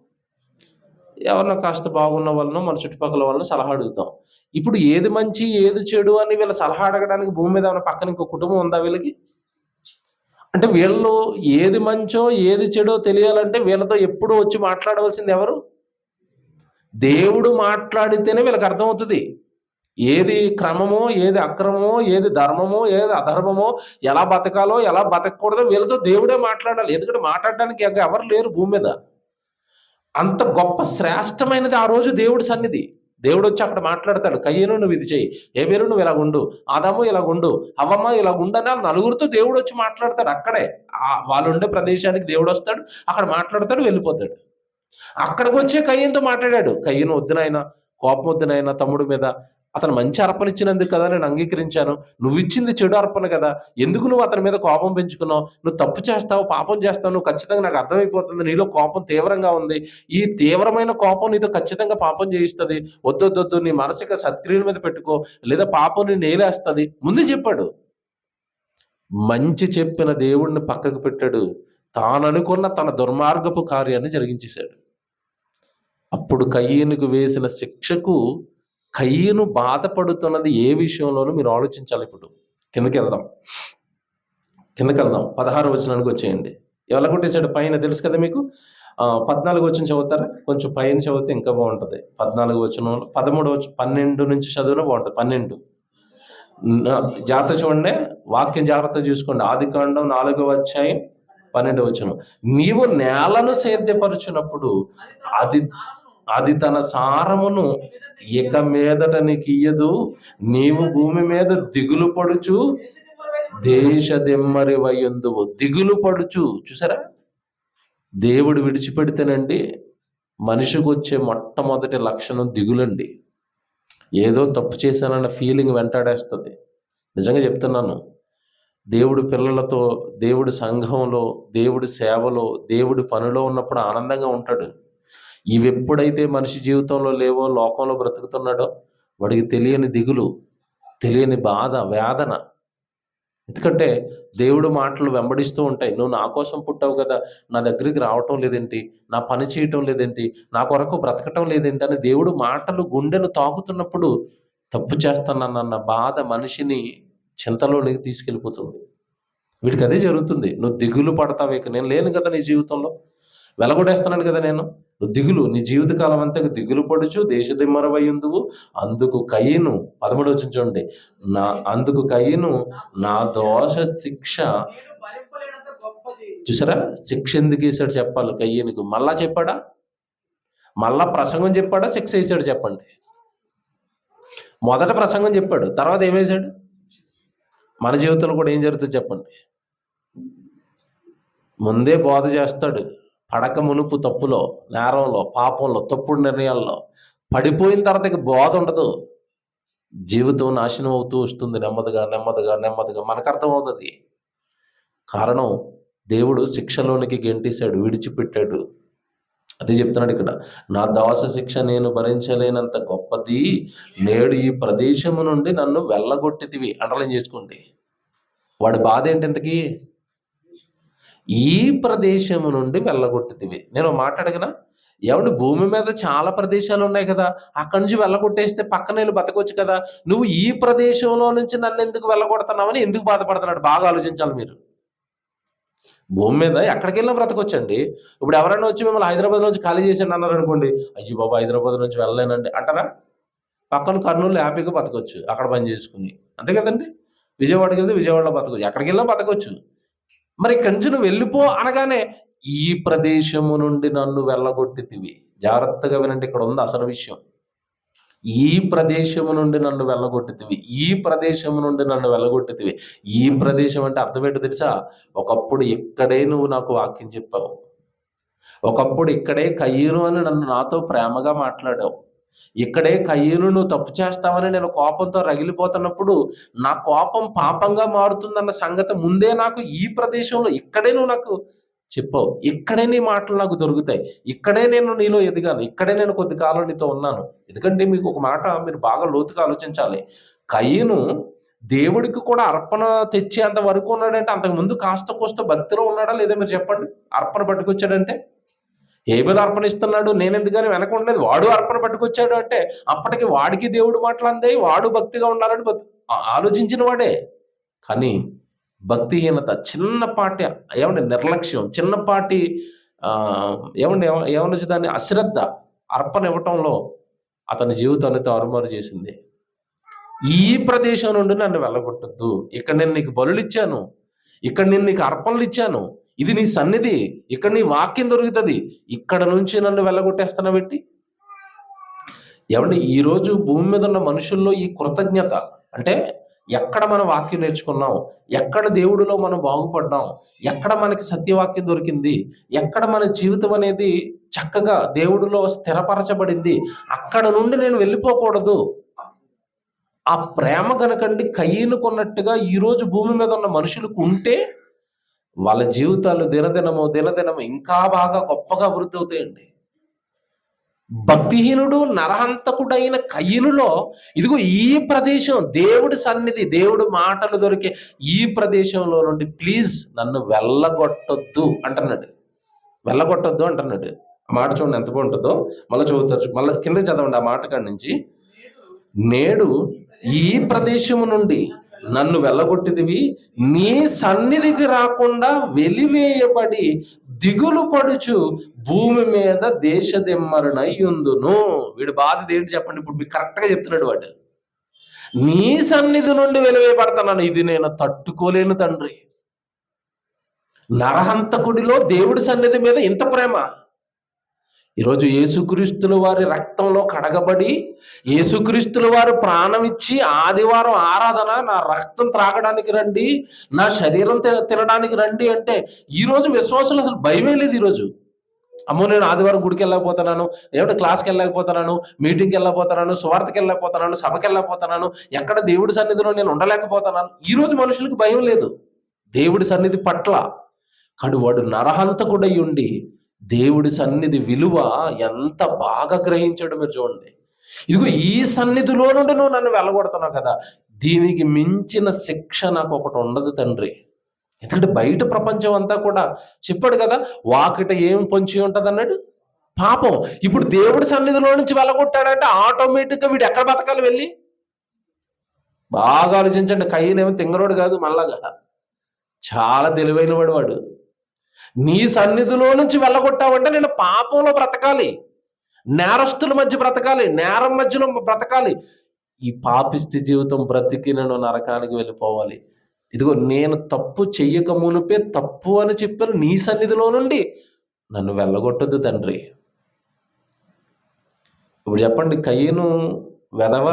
ఎవరన్నా కాస్త బాగున్న వాళ్ళను, మన చుట్టుపక్కల వాళ్ళను సలహా అడుగుతాం. ఇప్పుడు ఏది మంచి ఏది చెడు అని వీళ్ళ సలహా అడగడానికి భూమి మీద ఏమైనా పక్కన ఇంకో కుటుంబం ఉందా వీళ్ళకి? అంటే వీళ్ళు ఏది మంచో ఏది చెడో తెలియాలంటే వీళ్ళతో ఎప్పుడు వచ్చి మాట్లాడవలసింది ఎవరు? దేవుడు మాట్లాడితేనే వీళ్ళకి అర్థమవుతుంది. ఏది క్రమమో, ఏది అక్రమమో, ఏది ధర్మమో, ఏది అధర్మమో, ఎలా బతకాలో, ఎలా బతకూడదో వీళ్ళతో దేవుడే మాట్లాడాలి. ఎందుకంటే మాట్లాడడానికి ఎవరు లేరు భూమి మీద. అంత గొప్ప శ్రేష్టమైనది ఆ రోజు దేవుడి సన్నిధి. దేవుడు వచ్చి అక్కడ మాట్లాడతాడు. కయ్యను నువ్వు ఇది చెయ్యి, హేబెలు నువ్వు ఇలాగుండు, ఆదాము ఇలాగుండు, హవ్వమ్మ ఇలాగుండు అని నలుగురితో దేవుడు వచ్చి మాట్లాడతాడు అక్కడే. వాళ్ళు ఉండే ప్రదేశానికి దేవుడు వస్తాడు, అక్కడ మాట్లాడతాడు, వెళ్ళిపోతాడు. అక్కడికి వచ్చే కయ్యంతో మాట్లాడాడు. కయ్యను వద్దు నాయనా, కోపం వద్దు నాయనా తమ్ముడి మీద, అతను మంచి అర్పణ ఇచ్చినందుకు కదా నేను అంగీకరించాను, నువ్వు ఇచ్చింది చెడు అర్పణ కదా, ఎందుకు నువ్వు అతని మీద కోపం పెంచుకున్నావు, నువ్వు తప్పు చేస్తావు, పాపం చేస్తావు, నువ్వు ఖచ్చితంగా నాకు అర్థమైపోతుంది, నీలో కోపం తీవ్రంగా ఉంది, ఈ తీవ్రమైన కోపం నీతో ఖచ్చితంగా పాపం చేయిస్తుంది, వద్దొద్దొద్దు నీ మనసుకి సత్క్రియల మీద పెట్టుకో, లేదా పాపం నీ నేలేస్తుంది, ముందు చెప్పాడు. మంచి చెప్పిన దేవుడిని పక్కకు పెట్టాడు, తాను అనుకున్న తన దుర్మార్గపు కార్యాన్ని జరిగించేశాడు. అప్పుడు కయ్యనుకు వేసిన శిక్షకు కయ్యను బాధపడుతున్నది ఏ విషయంలోనూ మీరు ఆలోచించాలి. ఇప్పుడు కిందకి వెళ్దాం 16వ వచనానికి వచ్చేయండి. ఎవరు కొట్టేశాడు పైన తెలుసు కదా మీకు. 14వ వచనం చదువుతారా? కొంచెం పైన చదివితే ఇంకా బాగుంటుంది. 14వ వచనంలో 12 నుంచి చదివినా బాగుంటుంది. 12 జాగ్రత్త చూడండి, వాక్యం జాగ్రత్త చూసుకోండి. ఆదికాండం 4వ అధ్యాయం 12వ వచనం. నీవు నేలను సేద్యపరచునప్పుడు అది తన సారమును ఇక మీదట నీకు ఇయ్యదు, నీవు భూమి మీద దిగులు పడుచు దేశదిమ్మరివయ్యుందువు. దిగులు పడుచు, చూసారా? దేవుడు విడిచిపెడితేనండి మనిషికి వచ్చే మొట్టమొదటి లక్షణం దిగులండి. ఏదో తప్పు చేశానన్న ఫీలింగ్ వెంటాడేస్తుంది. నిజంగా చెప్తున్నాను. దేవుడి పిల్లలతో, దేవుడి సంఘంలో, దేవుడి సేవలో, దేవుడి పనిలో ఉన్నప్పుడు ఆనందంగా ఉంటాడు. ఇవి ఎప్పుడైతే మనిషి జీవితంలో లేవో, లోకంలో బ్రతుకుతున్నాడో, వాడికి తెలియని దిగులు, తెలియని బాధ, వేదన. ఎందుకంటే దేవుడు మాటలు వెంబడిస్తూ ఉంటాయి. నువ్వు నా కోసం పుట్టావు కదా, నా దగ్గరికి రావటం లేదేంటి, నా పని చేయటం లేదేంటి, నా కొరకు బ్రతకటం లేదేంటి అని దేవుడు మాటలు గుండెను తాకుతున్నప్పుడు తప్పు చేస్తానన్న బాధ మనిషిని చింతలోనికి తీసుకెళ్ళిపోతుంది. వీడికి అదే జరుగుతుంది. నువ్వు దిగులు పడతావు, ఇక నేను లేను కదా నీ జీవితంలో, వెలగొడేస్తున్నాను కదా నేను, నువ్వు దిగులు, నీ జీవితకాలం అంతా దిగులు పడుచు దేశదిమ్మరవయ్యుందువు. అందుకు కయ్యను 13వ వచనం చూడండి, అందుకు కయ్యను నా దోష శిక్ష. చూసారా? శిక్ష ఎందుకు వేసాడు చెప్పాలి కయ్యనుకు. మళ్ళా చెప్పాడా? మళ్ళా ప్రసంగం చెప్పాడా? శిక్ష వేసాడు చెప్పండి. మొదట ప్రసంగం చెప్పాడు, తర్వాత ఏమేశాడు? మన జీవితంలో కూడా ఏం జరుగుతుంది చెప్పండి. ముందే బోధ చేస్తాడు, పడక మునుపు తప్పులో, నేరంలో, పాపంలో, తప్పుడు నిర్ణయాల్లో పడిపోయిన తర్వాత ఇక బోధ ఉండదు. జీవితం నాశనం అవుతూ వస్తుంది నెమ్మదిగా నెమ్మదిగా నెమ్మదిగా. మనకు అర్థమవుతుంది. కారణం దేవుడు శిక్షలోనికి గెంటేశాడు, విడిచిపెట్టాడు. అదే చెప్తున్నాడు ఇక్కడ, నా దాస శిక్ష నేను భరించలేనంత గొప్పది, నేడు ఈ ప్రదేశము నుండి నన్ను వెళ్ళగొట్టితివి. అండర్లైన్ చేసుకోండి. వాడి బాధ ఏంటి ఇంతకీ? ఈ ప్రదేశము నుండి వెళ్ళగొట్టితివి. నేను మాట్లాడగనా? ఎవడు భూమి మీద చాలా ప్రదేశాలు ఉన్నాయి కదా, అక్కడి నుంచి వెళ్ళగొట్టేస్తే పక్కన వెళ్ళి బతకొచ్చు కదా, నువ్వు ఈ ప్రదేశంలో నుంచి నన్ను ఎందుకు వెళ్ళగొడుతున్నావని ఎందుకు బాధపడుతున్నాడు? బాగా ఆలోచించాలి మీరు. భూమి మీద ఎక్కడికి వెళ్ళినా బ్రతకొచ్చండి. ఇప్పుడు ఎవరైనా వచ్చి మిమ్మల్ని హైదరాబాద్ నుంచి ఖాళీ చేసేయండి అన్నారు అనుకోండి, అయ్యో బాబా హైదరాబాద్ నుంచి వెళ్ళలేనండి అంటారా? పక్కన కర్నూలు హ్యాపీగా బతకొచ్చు అక్కడ పని చేసుకుని, అంతే కదండి. విజయవాడకి వెళ్తే విజయవాడలో బతకొచ్చు, ఎక్కడికి వెళ్ళినా బతకొచ్చు. మరి ఇక్కడి నుంచి నువ్వు వెళ్ళిపో అనగానే ఈ ప్రదేశము నుండి నన్ను వెళ్ళగొట్టితివి. జాగ్రత్తగా వినండి, ఇక్కడ ఉంది అసలు విషయం. ఈ ప్రదేశము నుండి నన్ను వెళ్ళగొట్టితివి, ఈ ప్రదేశము నుండి నన్ను వెళ్ళగొట్టితివి. ఈ ప్రదేశం అంటే అర్థం ఏంటో తెలుసా? ఒకప్పుడు ఇక్కడే నువ్వు నాకు వాక్యం చెప్పావు, ఒకప్పుడు ఇక్కడే కయ్యను అని నన్ను నాతో ప్రేమగా మాట్లాడావు, ఇక్కడే కయ్యను నువ్వు తప్పు చేస్తావని నేను కోపంతో రగిలిపోతున్నప్పుడు నా కోపం పాపంగా మారుతుందన్న సంగతి ముందే నాకు ఈ ప్రదేశంలో ఇక్కడే నువ్వు నాకు చెప్పావు, ఇక్కడే నీ మాటలు నాకు దొరుకుతాయి, ఇక్కడే నేను నీలో ఎదిగాను, ఇక్కడే నేను కొద్ది కాలం నీతో ఉన్నాను. ఎందుకంటే మీకు ఒక మాట మీరు బాగా లోతుగా ఆలోచించాలి. కయ్యను దేవుడికి కూడా అర్పణ తెచ్చేంత వరకు ఉన్నాడంటే అంతకుముందు కాస్త కోస్త భక్తిలో ఉన్నాడా లేదా మీరు చెప్పండి. అర్పణ పట్టుకొచ్చాడంటే హేబెలు అర్పణ ఇస్తున్నాడు, నేను ఎందుకని వెనక ఉండలేదు, వాడు అర్పణ పట్టుకొచ్చాడు అంటే అప్పటికి వాడికి దేవుడు మాటలు అందాయి, వాడు భక్తిగా ఉండాలని ఆలోచించిన వాడే. కానీ భక్తిహీనత, చిన్నపాటి ఏమంటే నిర్లక్ష్యం, చిన్నపాటి ఏమండి ఏమనొచ్చు దాన్ని, అశ్రద్ధ అర్పణ ఇవ్వటంలో అతని జీవితాన్ని తారుమారు చేసింది. ఈ ప్రదేశం నుండి నన్ను వెళ్ళగొట్టొద్దు, ఇక్కడ నేను నీకు బలులు ఇచ్చాను, ఇక్కడ నేను నీకు అర్పణలు ఇచ్చాను, ఇది నీ సన్నిధి, ఇక్కడ నీ వాక్యం దొరుకుతుంది, ఇక్కడ నుంచి నన్ను వెళ్ళగొట్టేస్తున్నావేంటి? ఏమండి ఈరోజు భూమి మీద ఉన్న మనుషుల్లో ఈ కృతజ్ఞత అంటే, ఎక్కడ మనం వాక్యం నేర్చుకున్నాం, ఎక్కడ దేవుడిలో మనం బాగుపడ్డాం, ఎక్కడ మనకి సత్యవాక్యం దొరికింది, ఎక్కడ మన జీవితం అనేది చక్కగా దేవుడిలో స్థిరపరచబడింది, అక్కడ నుండి నేను వెళ్ళిపోకూడదు. ఆ ప్రేమ కనుకండి కయ్యనుకున్నట్టుగా ఈరోజు భూమి మీద ఉన్న మనుషులకు ఉంటే వాళ్ళ జీవితాలు దినదినము ఇంకా బాగా గొప్పగా అభివృద్ధి అవుతాయండి. భక్తిహీనుడు నరహంతకుడైన కయ్యనులో ఇదిగో ఈ ప్రదేశం, దేవుడి సన్నిధి, దేవుడి మాటలు దొరికే ఈ ప్రదేశంలో నుండి ప్లీజ్ నన్ను వెళ్ళగొట్టొద్దు అంటున్నాడు. వెళ్ళగొట్టొద్దు అంటున్నాడు. ఆ మాట చూడండి ఎంత బాగుంటుందో. మళ్ళీ చదువుతారు, మళ్ళీ కింద చదవండి ఆ మాట కాడి నుంచి. నేడు ఈ ప్రదేశము నుండి నన్ను వెళ్ళగొట్టిదివి, నీ సన్నిధికి రాకుండా వెలివేయబడి దిగులు పడుచు భూమి మీద దేశదిమ్మరునయ్యుందును. వీడు బాధ ఏంటి చెప్పండి? ఇప్పుడు మీకు కరెక్ట్గా చెప్తున్నాడు వాడు. నీ సన్నిధి నుండి వెలివేయబడతాను, ఇది నేను తట్టుకోలేను తండ్రి. నరహంతకుడిలో దేవుడి సన్నిధి మీద ఇంత ప్రేమ. ఈరోజు యేసుక్రీస్తుల వారి రక్తంలో కడగబడి, యేసుక్రీస్తుల వారు ప్రాణం ఇచ్చి ఆదివారం ఆరాధన, నా రక్తం త్రాగడానికి రండి, నా శరీరం తినడానికి రండి అంటే ఈరోజు విశ్వాసులు అసలు భయమే లేదు. ఈరోజు అమ్మో నేను ఆదివారం గుడికి వెళ్ళకపోతున్నాను, ఏమిటి క్లాస్కి వెళ్ళకపోతున్నాను, మీటింగ్కి వెళ్ళకపోతున్నాను, సువార్తకి వెళ్ళకపోతున్నాను, సభకి వెళ్ళకపోతున్నాను, ఎక్కడ దేవుడి సన్నిధిలో నేను ఉండలేకపోతున్నాను. ఈరోజు మనుషులకు భయం లేదు దేవుడి సన్నిధి పట్ల. కాడు వాడు నరహంతకుడై ఉండి దేవుడి సన్నిధి విలువ ఎంత బాగా గ్రహించాడు మీరు చూడండి. ఇదిగో ఈ సన్నిధిలో నుండి నువ్వు నన్ను వెళ్ళగొడుతున్నావు కదా, దీనికి మించిన శిక్ష నాకు ఒకటి ఉండదు తండ్రి. ఎందుకంటే బయట ప్రపంచం అంతా కూడా చెప్పాడు కదా, వాకిట ఏం పొంచి ఉంటుంది అన్నాడు, పాపం. ఇప్పుడు దేవుడి సన్నిధిలో నుంచి వెళ్ళగొట్టాడంటే ఆటోమేటిక్గా వీడు ఎక్కడ బతకాలి వెళ్ళి? బాగా ఆలోచించండి. కయ్యనేమో తింగరోడు కాదు, మళ్ళాగా చాలా తెలివైన వాడు. నీ సన్నిధిలో నుంచి వెళ్ళగొట్టావంటే నేను పాపంలో బ్రతకాలి, నేరస్తుల మధ్య బ్రతకాలి, నేరం మధ్యలో బ్రతకాలి. ఈ పాపిష్టి జీవితం బ్రతికి నేను నరకానికి వెళ్ళిపోవాలి. ఇదిగో నేను తప్పు చెయ్యక మునిపే తప్పు అని చెప్పారు, నీ సన్నిధిలో నుండి నన్ను వెళ్ళగొట్టొద్దు తండ్రి. ఇప్పుడు చెప్పండి, కయ్యను వెధవ,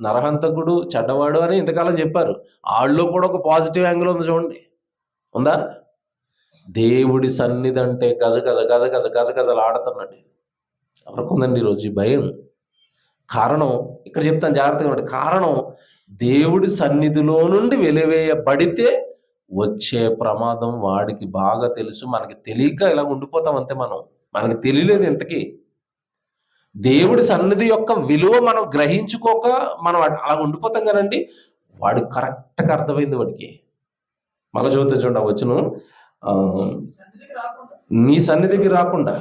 నరహంతకుడు, చెడ్డవాడు అని ఇంతకాలం చెప్పారు. వాళ్ళు కూడా ఒక పాజిటివ్ యాంగిల్ ఉంది చూడండి, ఉందా? దేవుడి సన్నిధి అంటే గజగజలు ఆడుతున్నాడు. ఎవరికి ఉందండి ఈరోజు ఈ భయం? కారణం ఇక్కడ చెప్తాను జాగ్రత్తగా ఉండండి. కారణం దేవుడి సన్నిధిలో నుండి వెలివేయబడితే వచ్చే ప్రమాదం వాడికి బాగా తెలుసు. మనకి తెలియక ఇలా ఉండిపోతాం అంతే. మనకి తెలియలేదు ఇంతకీ. దేవుడి సన్నిధి యొక్క విలువ మనం గ్రహించుకోక మనం అలా ఉండిపోతాం కదండి. వాడు కరెక్ట్గా అర్థమైంది వాడికి. మళ్ళీ చదువుతా చూడండి వచ్చును, నీ సన్నిధికి రాకుండా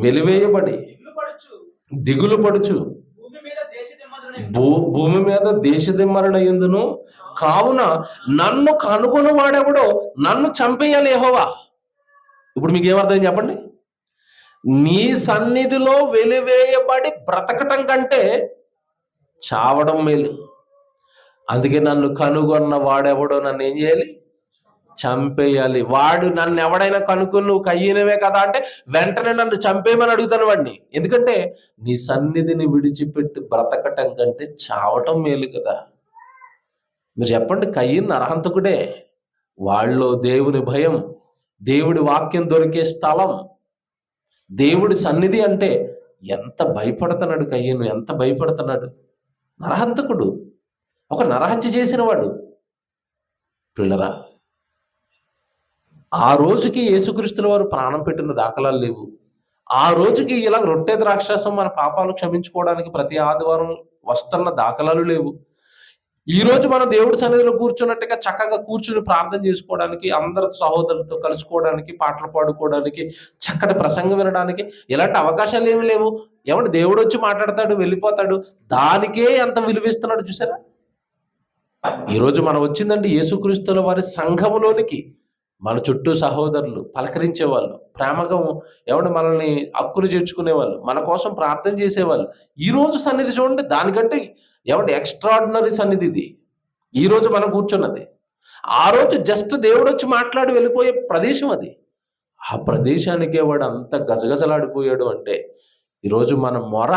వెలివేయబడి దిగులు పడుచు భూమి మీద దేశదిమ్మరునయ్యుందును. కావున నన్ను కనుగొని వాడెవడో నన్ను చంపేయాలి యెహోవా. ఇప్పుడు మీకు ఏమర్థం చెప్పండి? నీ సన్నిధిలో వెలివేయబడి బ్రతకటం కంటే చావడం మేలు. అందుకే నన్ను కనుగొన్న వాడెవడో నన్ను ఏం చేయాలి? చంపేయాలి. వాడు నన్ను ఎవడైనా కనుక్కొని నువ్వు కయ్యనవే కదా అంటే వెంటనే నన్ను చంపేయమని అడుగుతాను వాడిని. ఎందుకంటే నీ సన్నిధిని విడిచిపెట్టి బ్రతకటం కంటే చావటం మేలు కదా. మీరు చెప్పండి, కయ్యను నరహంతకుడే, వాళ్ళలో దేవుని భయం, దేవుడి వాక్యం దొరికే స్థలం, దేవుడి సన్నిధి అంటే ఎంత భయపడుతున్నాడు కయ్యను, ఎంత భయపడుతున్నాడు. నరహంతకుడు, ఒక నరహత్య చేసిన వాడు. పిల్లరా, ఆ రోజుకి యేసుక్రీస్తుల వారు ప్రాణం పెట్టిన దాఖలాలు లేవు. ఆ రోజుకి ఇలా రొట్టె ద్రాక్షాసం మన పాపాలు క్షమించుకోవడానికి ప్రతి ఆదివారం వస్తున్న దాఖలాలు లేవు. ఈ రోజు మనం దేవుడి సన్నిధిలో కూర్చున్నట్టుగా చక్కగా కూర్చుని ప్రార్థన చేసుకోవడానికి, అందరి సహోదరులతో కలుసుకోవడానికి, పాటలు పాడుకోవడానికి, చక్కటి ప్రసంగం వినడానికి ఇలాంటి అవకాశాలు ఏమి లేవు. ఏమంటే దేవుడు వచ్చి మాట్లాడతాడు, వెళ్ళిపోతాడు. దానికే ఎంత విలువిస్తున్నాడు చూసారా? ఈరోజు మనం వచ్చిందంటే యేసుక్రీస్తుల వారి సంఘములోనికి. మన చుట్టూ సహోదరులు పలకరించేవాళ్ళు, ప్రేమగా ఏమంటే మనల్ని హక్కులు చేర్చుకునేవాళ్ళు, మన కోసం ప్రార్థన చేసేవాళ్ళు. ఈరోజు సన్నిధి చూడండి, దానికంటే ఏమంటే ఎక్స్ట్రాడినరీ సన్నిధి ఇది. ఈరోజు మనం కూర్చున్నది. ఆ రోజు జస్ట్ దేవుడొచ్చి మాట్లాడి వెళ్ళిపోయే ప్రదేశం అది. ఆ ప్రదేశానికే వాడు అంత గజగజలాడిపోయాడు అంటే, ఈరోజు మన మొర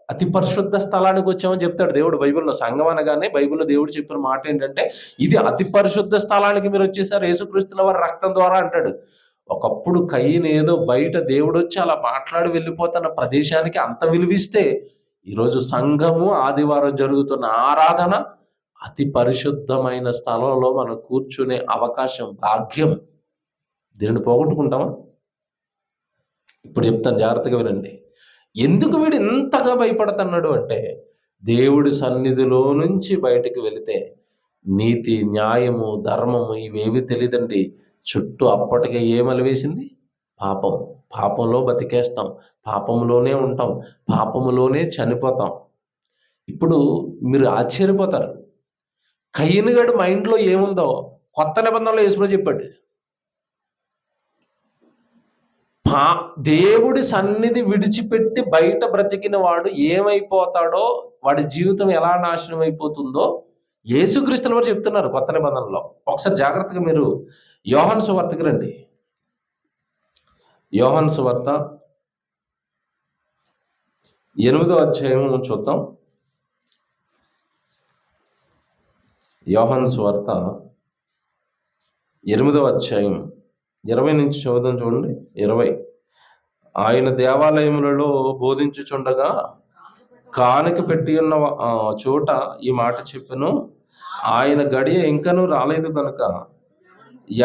అతి పరిశుద్ధ స్థలానికి వచ్చామని చెప్తాడు దేవుడు బైబిల్‌లో. సంఘం అనగానే బైబిల్‌లో దేవుడు చెప్పిన మాట ఏంటంటే, ఇది అతి పరిశుద్ధ స్థలానికి మీరు వచ్చేసారు యేసుక్రీస్తుల వారి రక్తం ద్వారా అంటాడు. ఒకప్పుడు కయీను ఏదో బయట దేవుడొచ్చి అలా మాట్లాడి వెళ్ళిపోతున్న ప్రదేశానికి అంత విలువిస్తే, ఈరోజు సంఘము ఆదివారం జరుగుతున్న ఆరాధన అతి పరిశుద్ధమైన స్థలంలో మనం కూర్చునే అవకాశం, భాగ్యం. దీనిని పోగొట్టుకుంటామా? ఇప్పుడు చెప్తాను, జాగ్రత్తగా వినండి. ఎందుకు వీడు ఇంతగా భయపడుతున్నాడు అంటే, దేవుడి సన్నిధిలో నుంచి బయటికి వెళితే నీతి, న్యాయము, ధర్మము ఇవేవి తెలియదండి. చుట్టూ అప్పటికే ఏమలివేసింది? పాపం. పాపంలో బతికేస్తాం, పాపంలోనే ఉంటాం, పాపములోనే చనిపోతాం. ఇప్పుడు మీరు ఆశ్చర్యపోతారు, కయీను గాడి మైండ్లో ఏముందో కొత్త నిబంధనలో యేసుప్రభు చెప్పాడు. దేవుడి సన్నిధి విడిచిపెట్టి బయట బ్రతికిన వాడు ఏమైపోతాడో, వాడి జీవితం ఎలా నాశనం అయిపోతుందో యేసుక్రీస్తుల వారు చెప్తున్నారు కొత్త నిబంధనలో. ఒకసారి జాగ్రత్తగా మీరు యోహాను సువార్తకి రండి. యోహాను సువార్త 8వ అధ్యాయం చూద్దాం. యోహాను సువార్త 8వ అధ్యాయం 20 నుంచి చదువుదాం చూడండి. 20. ఆయన దేవాలయములలో బోధించుచుండగా కానుక పెట్టి ఉన్న చోట ఈ మాట చెప్పెను, ఆయన గడియ ఇంకనూ రాలేదు కనుక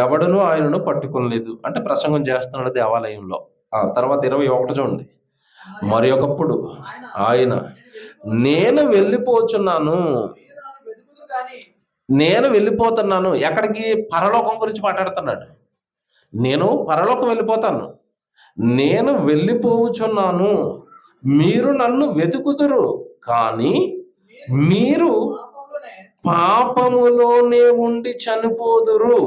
ఎవడనూ ఆయనను పట్టుకొనలేదు. అంటే ప్రసంగం చేస్తున్నాడు దేవాలయంలో. తర్వాత 21 చూడండి. మరి ఒకప్పుడు ఆయన, నేను వెళ్ళిపోతున్నాను. ఎక్కడికి? పరలోకం గురించి మాట్లాడుతున్నాడు. నేను పరలోకం వెళ్ళిపోతాను, నేను వెళ్ళిపోవచ్చున్నాను, మీరు నన్ను వెతుకుతురు, కానీ మీరు పాపములోనే ఉండి చనిపోదురు.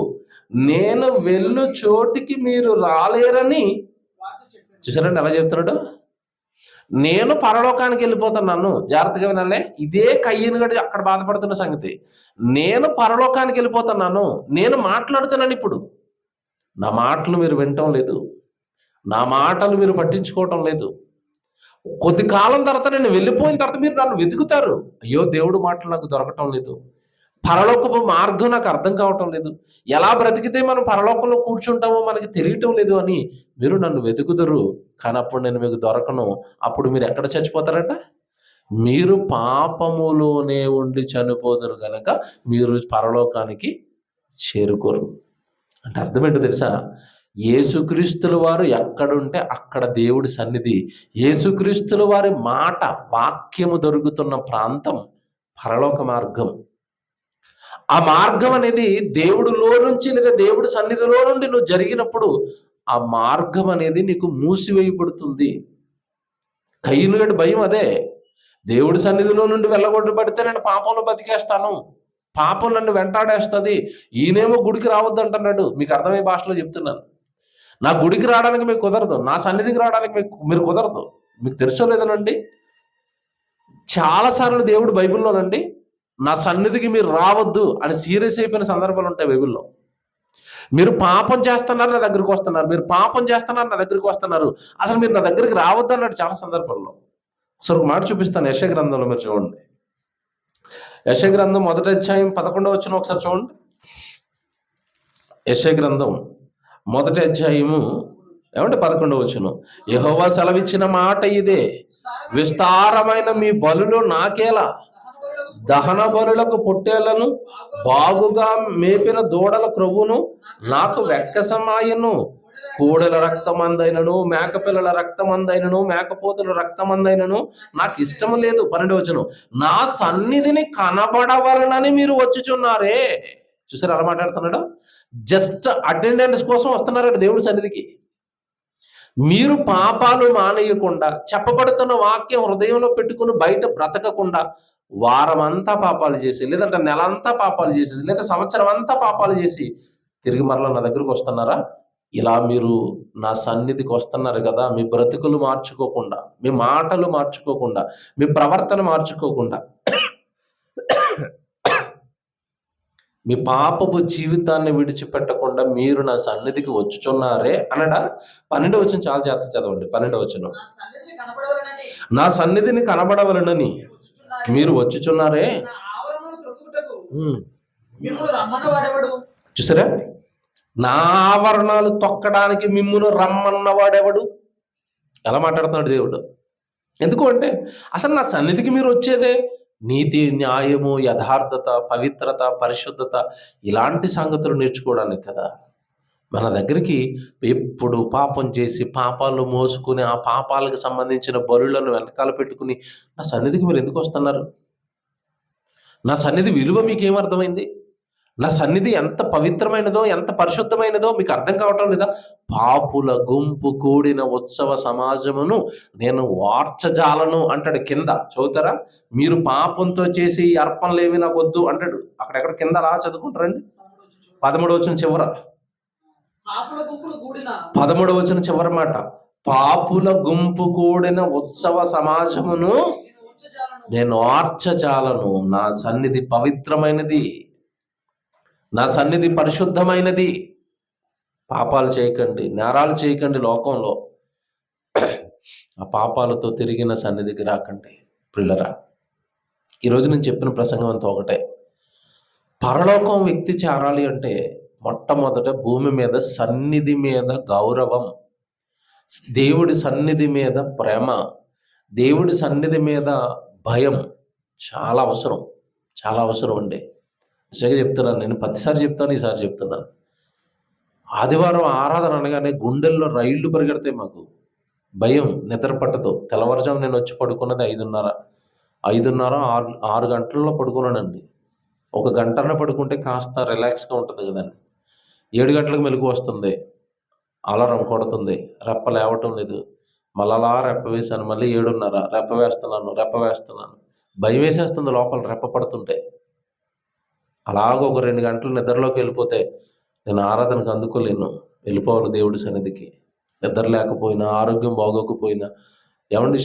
నేను వెళ్ళు చోటికి మీరు రాలేరని. చూసారండి ఎలా చెప్తున్నాడు? నేను పరలోకానికి వెళ్ళిపోతున్నాను. జాగ్రత్తగా వినాలే. ఇదే కయ్యను గడి అక్కడ బాధపడుతున్న సంగతి. నేను పరలోకానికి వెళ్ళిపోతున్నాను, నేను మాట్లాడుతున్నాను. ఇప్పుడు నా మాటలు మీరు వినటం లేదు, నా మాటలు మీరు పట్టించుకోవటం లేదు. కొద్ది కాలం తర్వాత నేను వెళ్ళిపోయిన తర్వాత మీరు నన్ను వెతుకుతారు. అయ్యో, దేవుడు మాటలు నాకు దొరకటం లేదు, పరలోకపు మార్గం నాకు అర్థం కావటం లేదు, ఎలా బ్రతికితే మనం పరలోకంలో కూర్చుంటామో మనకి తెలియటం లేదు అని మీరు నన్ను వెతుకుతారు, కానీ అప్పుడు నేను మీకు దొరకను. అప్పుడు మీరు ఎక్కడ చచ్చిపోతారట? మీరు పాపములోనే ఉండి చనిపోదురు గనక మీరు పరలోకానికి చేరుకోరు. అంటే అర్థం ఏంటో తెలుసా? యేసుక్రీస్తుల వారు ఎక్కడుంటే అక్కడ దేవుడి సన్నిధి. యేసుక్రీస్తుల వారి మాట, వాక్యము దొరుకుతున్న ప్రాంతం పరలోక మార్గం. ఆ మార్గం అనేది దేవుడిలో నుంచి లేదా దేవుడి సన్నిధిలో నుండి నువ్వు జరిగినప్పుడు ఆ మార్గం అనేది నీకు మూసివేయబడుతుంది. కయ్యను గడి భయం అదే. దేవుడి సన్నిధిలో నుండి వెళ్ళగొట్టబడితే నేను పాపంలో బతికేస్తాను, పాపం నన్ను వెంటాడేస్తుంది. ఈయనేమో గుడికి రావద్దు అంటున్నాడు. మీకు అర్థమయ్యే భాషలో చెప్తున్నాను. నా గుడికి రావడానికి మీకు కుదరదు, నా సన్నిధికి రావడానికి మీరు కుదరదు. మీకు తెలుసో లేదనండి, చాలాసార్లు దేవుడు బైబిల్లోనండి నా సన్నిధికి మీరు రావద్దు అని సీరియస్ అయిపోయిన సందర్భాలు ఉంటాయి బైబిల్లో. మీరు పాపం చేస్తున్నారు, నా దగ్గరికి వస్తున్నారు, మీరు పాపం చేస్తున్నారు, నా దగ్గరికి వస్తున్నారు, అసలు మీరు నా దగ్గరికి రావద్దు అన్నాడు చాలా సందర్భాల్లో. ఒకసారి ఒక మాట చూపిస్తాను. యెషయా గ్రంథంలో మీరు చూడండి. యెషయా గ్రంథం 1వ అధ్యాయం 11వ వచనం ఒకసారి చూడండి. యెషయా గ్రంథం 1వ అధ్యాయము 11వ వచనం. యెహోవా సెలవిచ్చిన మాట ఇదే, విస్తారమైన మీ బలులు నాకేలా, దహన బలులకు పొట్టేళ్లను, బాగుగా మేపిన దూడల క్రొవ్వును నాకు వెక్కసమాయను. కోడెల రక్తమందైనను, మేకపిల్లల రక్తమందైనను, మేకపోతుల రక్తమందైనను నాకు ఇష్టం లేదు. 12వ వచనం. నా సన్నిధిని కనబడవలనని మీరు వచ్చుచున్నారే. చూసారు ఎలా మాట్లాడుతున్నాడు? జస్ట్ అటెండెన్స్ కోసం వస్తున్నారట దేవుడి సన్నిధికి. మీరు పాపాలు మానేయకుండా, చెప్పబడుతున్న వాక్యం హృదయంలో పెట్టుకుని బయట బ్రతకకుండా వారమంతా పాపాలు చేసి, లేదంటే నెలంతా పాపాలు చేసేసి, లేదా సంవత్సరం అంతా పాపాలు చేసి తిరిగి మరలా నా దగ్గరకు వస్తున్నారా? ఇలా మీరు నా సన్నిధికి వస్తున్నారు కదా, మీ బ్రతుకులు మార్చుకోకుండా, మీ మాటలు మార్చుకోకుండా, మీ ప్రవర్తన మార్చుకోకుండా, మీ పాపపు జీవితాన్ని విడిచిపెట్టకుండా మీరు నా సన్నిధికి వచ్చుచున్నారే అనడా. 12వ వచనం చాలా జాగ్రత్త చదవండి. 12వ వచనం, నా సన్నిధిని కనబడవలనని మీరు వచ్చుచున్నారే. చూసారా, నా ఆవరణాలు తొక్కడానికి మిమ్మును రమ్మన్నవాడెవడు? ఎలా మాట్లాడుతున్నాడు దేవుడు. ఎందుకు అంటే అసలు నా సన్నిధికి మీరు వచ్చేదే నీతి, న్యాయము, యథార్థత, పవిత్రత, పరిశుద్ధత ఇలాంటి సంగతులు నేర్చుకోవడానికి కదా. మన దగ్గరికి ఎప్పుడు పాపం చేసి పాపాలు మోసుకుని ఆ పాపాలకు సంబంధించిన బలులను వెనకాల పెట్టుకుని నా సన్నిధికి మీరు ఎందుకు వస్తున్నారు? నా సన్నిధి విలువ మీకేమర్థమైంది? నా సన్నిధి ఎంత పవిత్రమైనదో, ఎంత పరిశుద్ధమైనదో మీకు అర్థం కావటం లేదా? పాపుల గుంపు కూడిన ఉత్సవ సమాజమును నేను వార్చజాలను అంటాడు. కింద చదువుతారా? మీరు పాపంతో చేసి ఈ అర్పణలేవి నాకు వద్దు అంటాడు. అక్కడెక్కడ కింద అలా చదువుకుంటారండి. 13వ వచనం చివర, 13వ వచనం చివరి మాట, పాపుల గుంపు కూడిన ఉత్సవ సమాజమును నేను వార్చజాలను. నా సన్నిధి పవిత్రమైనది, నా సన్నిధి పరిశుద్ధమైనది. పాపాలు చేయకండి, నేరాలు చేయకండి. లోకంలో ఆ పాపాలతో తిరిగిన సన్నిధికి రాకండి. ప్రియులరా, ఈరోజు నేను చెప్పిన ప్రసంగం అంతా ఒకటే. పరలోకం వ్యక్తి చేరాలి అంటే మొట్టమొదట భూమి మీద సన్నిధి మీద గౌరవం, దేవుడి సన్నిధి మీద ప్రేమ, దేవుడి సన్నిధి మీద భయం చాలా అవసరం. చాలా అవసరం అండి. నిజంగా చెప్తున్నాను. నేను 10సారి చెప్తాను, ఈసారి చెప్తున్నాను. ఆదివారం ఆరాధన అనగానే గుండెల్లో రైళ్లు పరిగెడతాయి. మాకు భయం, నిద్ర పట్టదు. తెల్లవారుజాము నేను వచ్చి పడుకున్నది 5:30 6 గంటల్లో పడుకున్నానండి. 1 గంటన్న పడుకుంటే కాస్త రిలాక్స్గా ఉంటుంది కదండి. 7 గంటలకు మెలకు వస్తుంది, అలారం కొడుతుంది, రెప్ప లేవటం లేదు. మళ్ళా రెప్ప వేశాను, మళ్ళీ 7:30 రెప్ప వేస్తున్నాను. భయం వేసేస్తుంది లోపల రెప్ప పడుతుంటే. అలాగ ఒక 2 గంటలు నిద్రలోకి వెళ్ళిపోతే నేను ఆరాధనకు అందుకోలేను. వెళ్ళిపోవాలి దేవుడి సన్నిధికి. నిద్ర లేకపోయినా, ఆరోగ్యం బాగోకపోయినా, ఏమండి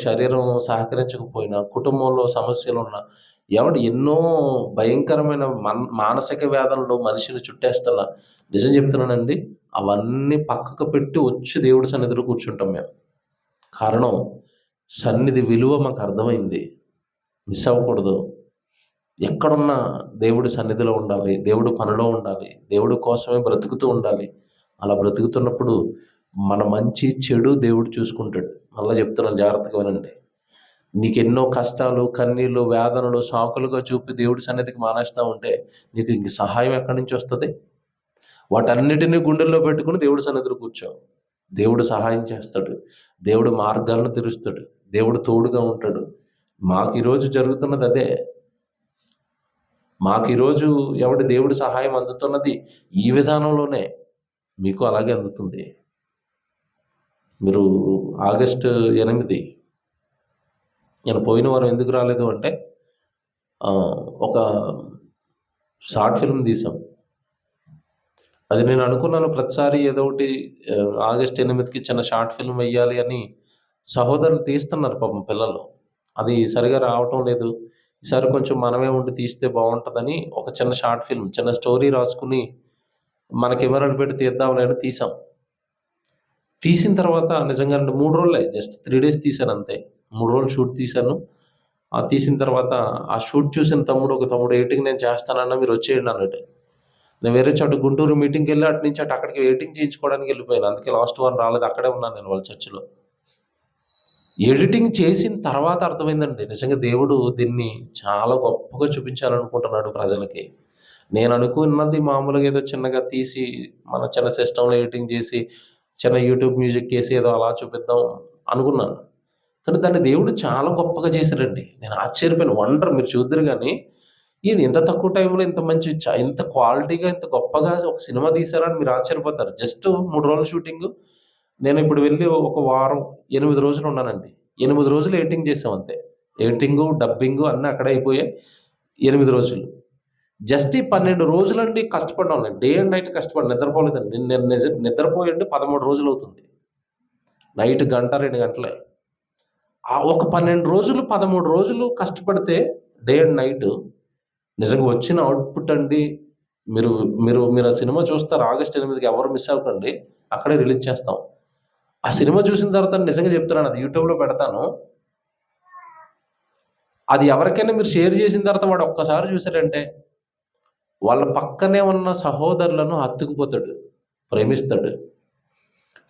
శరీరం సహకరించకపోయినా, కుటుంబంలో సమస్యలు ఉన్నా, ఎన్నో భయంకరమైన మానసిక వేదనలు మనిషిని చుట్టేస్తున్నా, నిజం చెప్తున్నానండి, అవన్నీ పక్కకు పెట్టి వచ్చి దేవుడి సన్నిధిలో కూర్చుంటాం మేము. కారణం, సన్నిధి విలువ మాకు అర్థమైంది. మిస్ అవ్వకూడదు. ఎక్కడున్నా దేవుడి సన్నిధిలో ఉండాలి, దేవుడు పనిలో ఉండాలి, దేవుడి కోసమే బ్రతుకుతూ ఉండాలి. అలా బ్రతుకుతున్నప్పుడు మన మంచి చెడు దేవుడు చూసుకుంటాడు. మళ్ళీ చెప్తున్నాను, జాగ్రత్తగా వినండి. నీకెన్నో కష్టాలు, కన్నీళ్ళు, వేదనలు సాకులుగా చూపి దేవుడి సన్నిధికి మానేస్తూ ఉంటే నీకు ఇంక సహాయం ఎక్కడి నుంచి వస్తుంది? వాటన్నిటినీ గుండెల్లో పెట్టుకుని దేవుడి సన్నిధిలో కూర్చో. దేవుడు సహాయం చేస్తాడు, దేవుడు మార్గాలను తెరుస్తాడు, దేవుడు తోడుగా ఉంటాడు. మాకు ఈరోజు జరుగుతున్నది అదే. మాకు ఈరోజు దేవుడి సహాయం అందుతున్నది ఈ విధానంలోనే. మీకు అలాగే అందుతుంది. మీరు ఆగస్టు 8 నేను పోయిన వారం ఎందుకు రాలేదు అంటే ఒక షార్ట్ ఫిల్మ్ తీసాం. అది నేను అనుకున్నాను ప్రతిసారి ఏదో ఒకటి ఆగస్టు 8కి చిన్న షార్ట్ ఫిల్మ్ వేయాలి అని సహోదరులు తీస్తున్నారు పాపం పిల్లలు. అది సరిగా రావటం లేదు. ఈసారి కొంచెం మనమే ఉండి తీస్తే బాగుంటుందని ఒక చిన్న షార్ట్ ఫిల్మ్, చిన్న స్టోరీ రాసుకుని మన కెమెరాలు పెట్టి తీద్దాంలే అని తీసాం. తీసిన తర్వాత నిజంగా 3 రోజులే, జస్ట్ 3 days తీశాను అంతే. 3 రోజులు షూట్ తీశాను. తీసిన తర్వాత ఆ షూట్ చూసిన ఒక తమ్ముడు ఎడిటింగ్ నేను చేస్తానన్నా, మీరు వచ్చేయండి అన్నట్టు. నేను వేరే చోట గుంటూరు మీటింగ్కి వెళ్ళి అటు నుంచి అక్కడికి ఎడిటింగ్ చేయించుకోవడానికి వెళ్ళిపోయాను. అందుకే లాస్ట్ వారం రాలేదు, అక్కడే ఉన్నాను నేను వాళ్ళ చర్చిలో. ఎడిటింగ్ చేసిన తర్వాత అర్థమైందండి, నిజంగా దేవుడు దీన్ని చాలా గొప్పగా చూపించాలనుకుంటున్నాడు ప్రజలకి. నేను అనుకున్నది మామూలుగా ఏదో చిన్నగా తీసి మన చిన్న సిస్టంలో ఎడిటింగ్ చేసి చిన్న యూట్యూబ్ మ్యూజిక్ వేసి ఏదో అలా చూపిద్దాం అనుకున్నాను. కానీ దాన్ని దేవుడు చాలా గొప్పగా చేశారండి. నేను ఆశ్చర్యపోయిన వండర్. మీరు చూద్దరు కానీ ఈయన ఇంత తక్కువ టైంలో ఇంత మంచి ఇంత క్వాలిటీగా ఇంత గొప్పగా ఒక సినిమా తీశారని మీరు ఆశ్చర్యపోతారు. జస్ట్ 3 రోజుల షూటింగ్. నేను ఇప్పుడు వెళ్ళి ఒక వారం 8 రోజులు ఉన్నానండి. 8 రోజులు ఎడిటింగ్ చేసాం అంతే. ఎడిటింగు, డబ్బింగు అన్నీ అక్కడే అయిపోయాయి. 8 రోజులు. జస్ట్ ఈ 12 రోజులండి కష్టపడ్డాం. నేను డే అండ్ నైట్ కష్టపడి నిద్రపోలేదండి. నేను నిద్రపోయండి 13 రోజులు అవుతుంది. నైట్ గంట 2 గంటలే. ఒక 12 రోజులు 13 రోజులు కష్టపడితే డే అండ్ నైట్ నిజంగా వచ్చిన అవుట్పుట్ అండి. మీరు మీరు మీరు ఆ సినిమా చూస్తారు. ఆగస్ట్ 8కి ఎవరు మిస్ అవ్వకండి. అక్కడే రిలీజ్ చేస్తాం. ఆ సినిమా చూసిన తర్వాత నిజంగా చెప్తున్నాను, అది యూట్యూబ్లో పెడతాను. అది ఎవరికైనా మీరు షేర్ చేసిన తర్వాత వాడు ఒక్కసారి చూసాడంటే వాళ్ళ పక్కనే ఉన్న సహోదరులను హత్తుకుపోతాడు, ప్రేమిస్తాడు.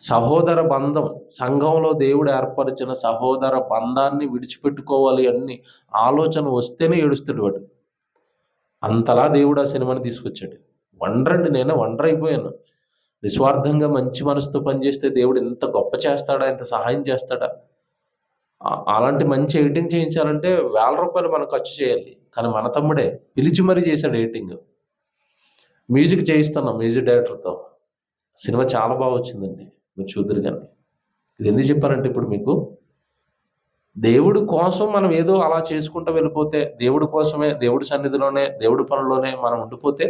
సహోదర బంధం, సంఘంలో దేవుడు ఏర్పరిచిన సహోదర బంధాన్ని విడిచిపెట్టుకోవాలి అని ఆలోచన వస్తేనే ఏడుస్తాడు వాడు. అంతలా దేవుడు ఆ సినిమాని తీసుకొచ్చాడు. వండరండి, నేనే వండర్ అయిపోయాను. నిస్వార్థంగా మంచి మనసుతో పనిచేస్తే దేవుడు ఎంత గొప్ప చేస్తాడా, ఎంత సహాయం చేస్తాడా. అలాంటి మంచి ఎడిటింగ్ చేయించాలంటే ₹1000 మనం ఖర్చు చేయాలి. కానీ మన తమ్ముడే పిలిచి మరీ చేశాడు ఎడిటింగ్. మ్యూజిక్ చేయిస్తున్నాం మ్యూజిక్ డైరెక్టర్తో. సినిమా చాలా బాగా వచ్చిందండి, మీరు చూద్దరు. కానీ ఇది ఎందుకు చెప్పానంటే, ఇప్పుడు మీకు దేవుడి కోసం మనం ఏదో అలా చేసుకుంటూ వెళ్ళిపోతే, దేవుడి కోసమే, దేవుడి సన్నిధిలోనే, దేవుడి పనుల్లోనే మనం ఉండిపోతే,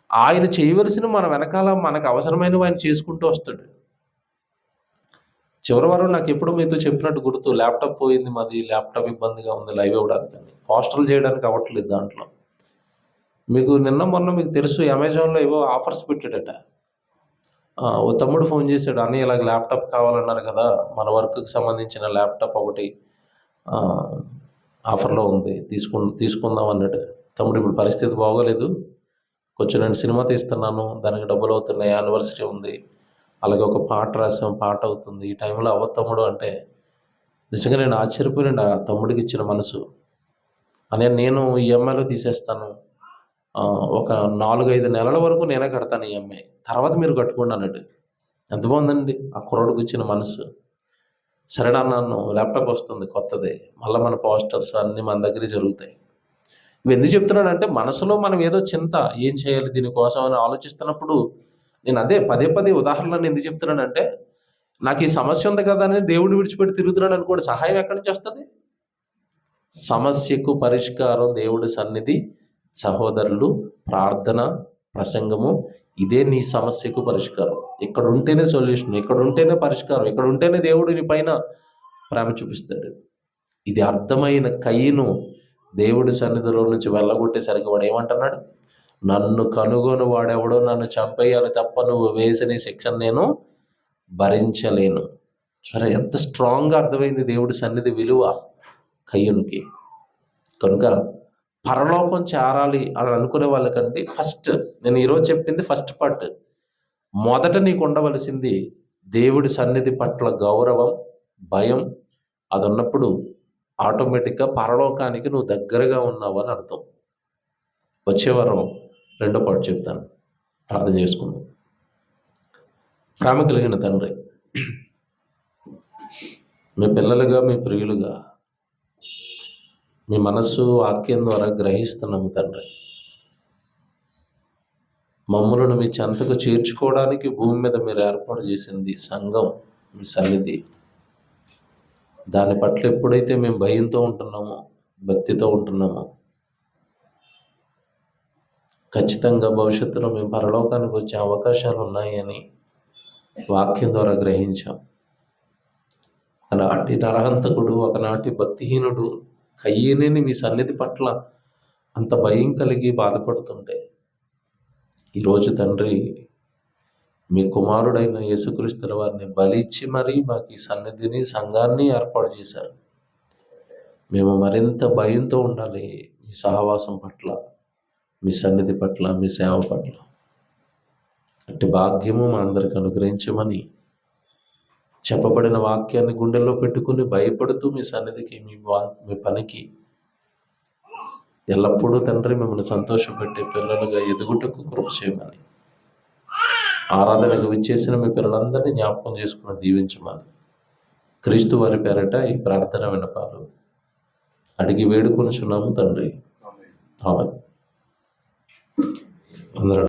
ఆయన చేయవలసిన మన వెనకాల మనకు అవసరమైనవి ఆయన చేసుకుంటూ వస్తాడు. చివరి వారం నాకు ఎప్పుడు మీతో చెప్పినట్టు గుర్తు, ల్యాప్టాప్ పోయింది మాది, ల్యాప్టాప్ ఇబ్బందిగా ఉంది లైవ్ ఇవ్వడానికి, పోస్టర్లు చేయడానికి అవ్వట్లేదు దాంట్లో. మీకు నిన్న మొన్న మీకు తెలుసు, అమెజాన్లో ఏవో ఆఫర్స్ పెట్టాడట. ఓ తమ్ముడు ఫోన్ చేశాడు, అన్నీ ఇలాగ ల్యాప్టాప్ కావాలన్నారు కదా, మన వర్క్కి సంబంధించిన ల్యాప్టాప్ ఒకటి ఆఫర్లో ఉంది, తీసుకుందాం అన్నాడు. తమ్ముడు ఇప్పుడు పరిస్థితి బాగోలేదు, కొంచెం నేను సినిమా తీస్తున్నాను, దానికి డబ్బులు అవుతున్నాయి, యానివర్సరీ ఉంది, అలాగే ఒక పాట రాసాం, పాట అవుతుంది, ఈ టైంలో అవ్వ తమ్ముడు అంటే నిజంగా నేను ఆశ్చర్యపోయాను. ఆ తమ్ముడికి ఇచ్చిన మనసు. అనే నేను ఈఎంఐలో తీసేస్తాను, ఒక 4-5 నెలల వరకు నేనే కడతాను ఈఎంఐ, తర్వాత మీరు కట్టుకోండి అన్నాడు. ఎంత బాగుందండి ఆ కుర్రోడికి ఇచ్చిన మనసు. సరేనా అన్నాను, ల్యాప్టాప్ వస్తుంది కొత్తది, మళ్ళీ మన పోస్టర్స్ అన్నీ మన దగ్గరే జరుగుతాయి. ఇవి ఎందుకు చెప్తున్నానంటే, మనసులో మనం ఏదో చింత, ఏం చేయాలి దీనికోసం అని ఆలోచిస్తున్నప్పుడు, నేను అదే పదే ఉదాహరణలు ఎందుకు చెప్తున్నానంటే, నాకు ఈ సమస్య ఉంది కదా అని దేవుడు విడిచిపెట్టి తిరుగుతున్నాడు అనుకోండి, సహాయం ఎక్కడి నుంచి వస్తుంది? సమస్యకు పరిష్కారం దేవుడి సన్నిధి, సహోదరులు, ప్రార్థన, ప్రసంగము. ఇదే నీ సమస్యకు పరిష్కారం. ఇక్కడ ఉంటేనే సొల్యూషన్, ఇక్కడ ఉంటేనే పరిష్కారం, ఇక్కడ ఉంటేనే దేవుడు నీ పైన ప్రేమ చూపిస్తాడు. ఇది అర్థమైన కయ్యను దేవుడి సన్నిధిలో నుంచి వెళ్ళగొట్టేసరికి వాడు ఏమంటున్నాడు? నన్ను కనుగొని వాడెవడో నన్ను చంపేయాలి తప్ప నువ్వు వేసిన శిక్షను నేను భరించలేను. సరే, ఎంత స్ట్రాంగ్గా అర్థమైంది దేవుడి సన్నిధి విలువ కయ్యనుకి. కనుక పరలోకం చేరాలి అని అనుకునే వాళ్ళకంటే ఫస్ట్ నేను ఈరోజు చెప్పింది ఫస్ట్ పార్ట్. మొదట నీకు ఉండవలసింది దేవుడి సన్నిధి పట్ల గౌరవం, భయం. అది ఉన్నప్పుడు ఆటోమేటిక్గా పరలోకానికి నువ్వు దగ్గరగా ఉన్నావు అని అర్థం. వచ్చే వారం రెండో పార్ట్ చెప్తాను. ప్రార్థన చేసుకుందాం. ప్రేమ కలిగిన తండ్రి, మీ పిల్లలుగా, మీ ప్రియులుగా, మీ మనస్సు వాక్యం ద్వారా గ్రహిస్తున్నాము తండ్రి. మమ్మలను మీ చెంతకు చేర్చుకోవడానికి భూమి మీద మీరు ఏర్పాటు చేసింది సంఘం, మీ సన్నిధి. దాని పట్ల ఎప్పుడైతే మేము భయంతో ఉంటున్నామో, భక్తితో ఉంటున్నామో, ఖచ్చితంగా భవిష్యత్తులో మేము పరలోకానికి వచ్చే అవకాశాలు ఉన్నాయని వాక్యం ద్వారా గ్రహించాం. ఒకనాటి నరహంతకుడు, ఒకనాటి భక్తిహీనుడు కయ్యనేని మీ సన్నిధి పట్ల అంత భయం కలిగి బాధపడుతుంటే, ఈరోజు తండ్రి మీ కుమారుడైన యేసుక్రీస్తుల వారిని బలిచ్చి మరీ మాకు ఈ సన్నిధిని, సంఘాన్ని ఏర్పాటు చేశారు. మేము మరింత భయంతో ఉండాలి మీ సహవాసం పట్ల, మీ సన్నిధి పట్ల, మీ సేవ పట్ల. అట్టి భాగ్యము మా అందరికి అనుగ్రహించమని చెప్పబడిన వాక్యాన్ని గుండెల్లో పెట్టుకుని భయపడుతూ మీ సన్నిధికి, మీ పనికి ఎల్లప్పుడూ తండ్రి మిమ్మల్ని సంతోషపెట్టే పిల్లలుగా ఎదుగుటకు కృప చేయమని, ఆరాధనకు విచ్చేసిన మీ పిల్లలందరినీ జ్ఞాపకం చేసుకుని దీవించమని క్రీస్తు వారి పేరట ఈ ప్రార్థన విన్నపాలు అడిగి వేడుకొనుచున్నాము తండ్రి. ఆమేన్. అందరూ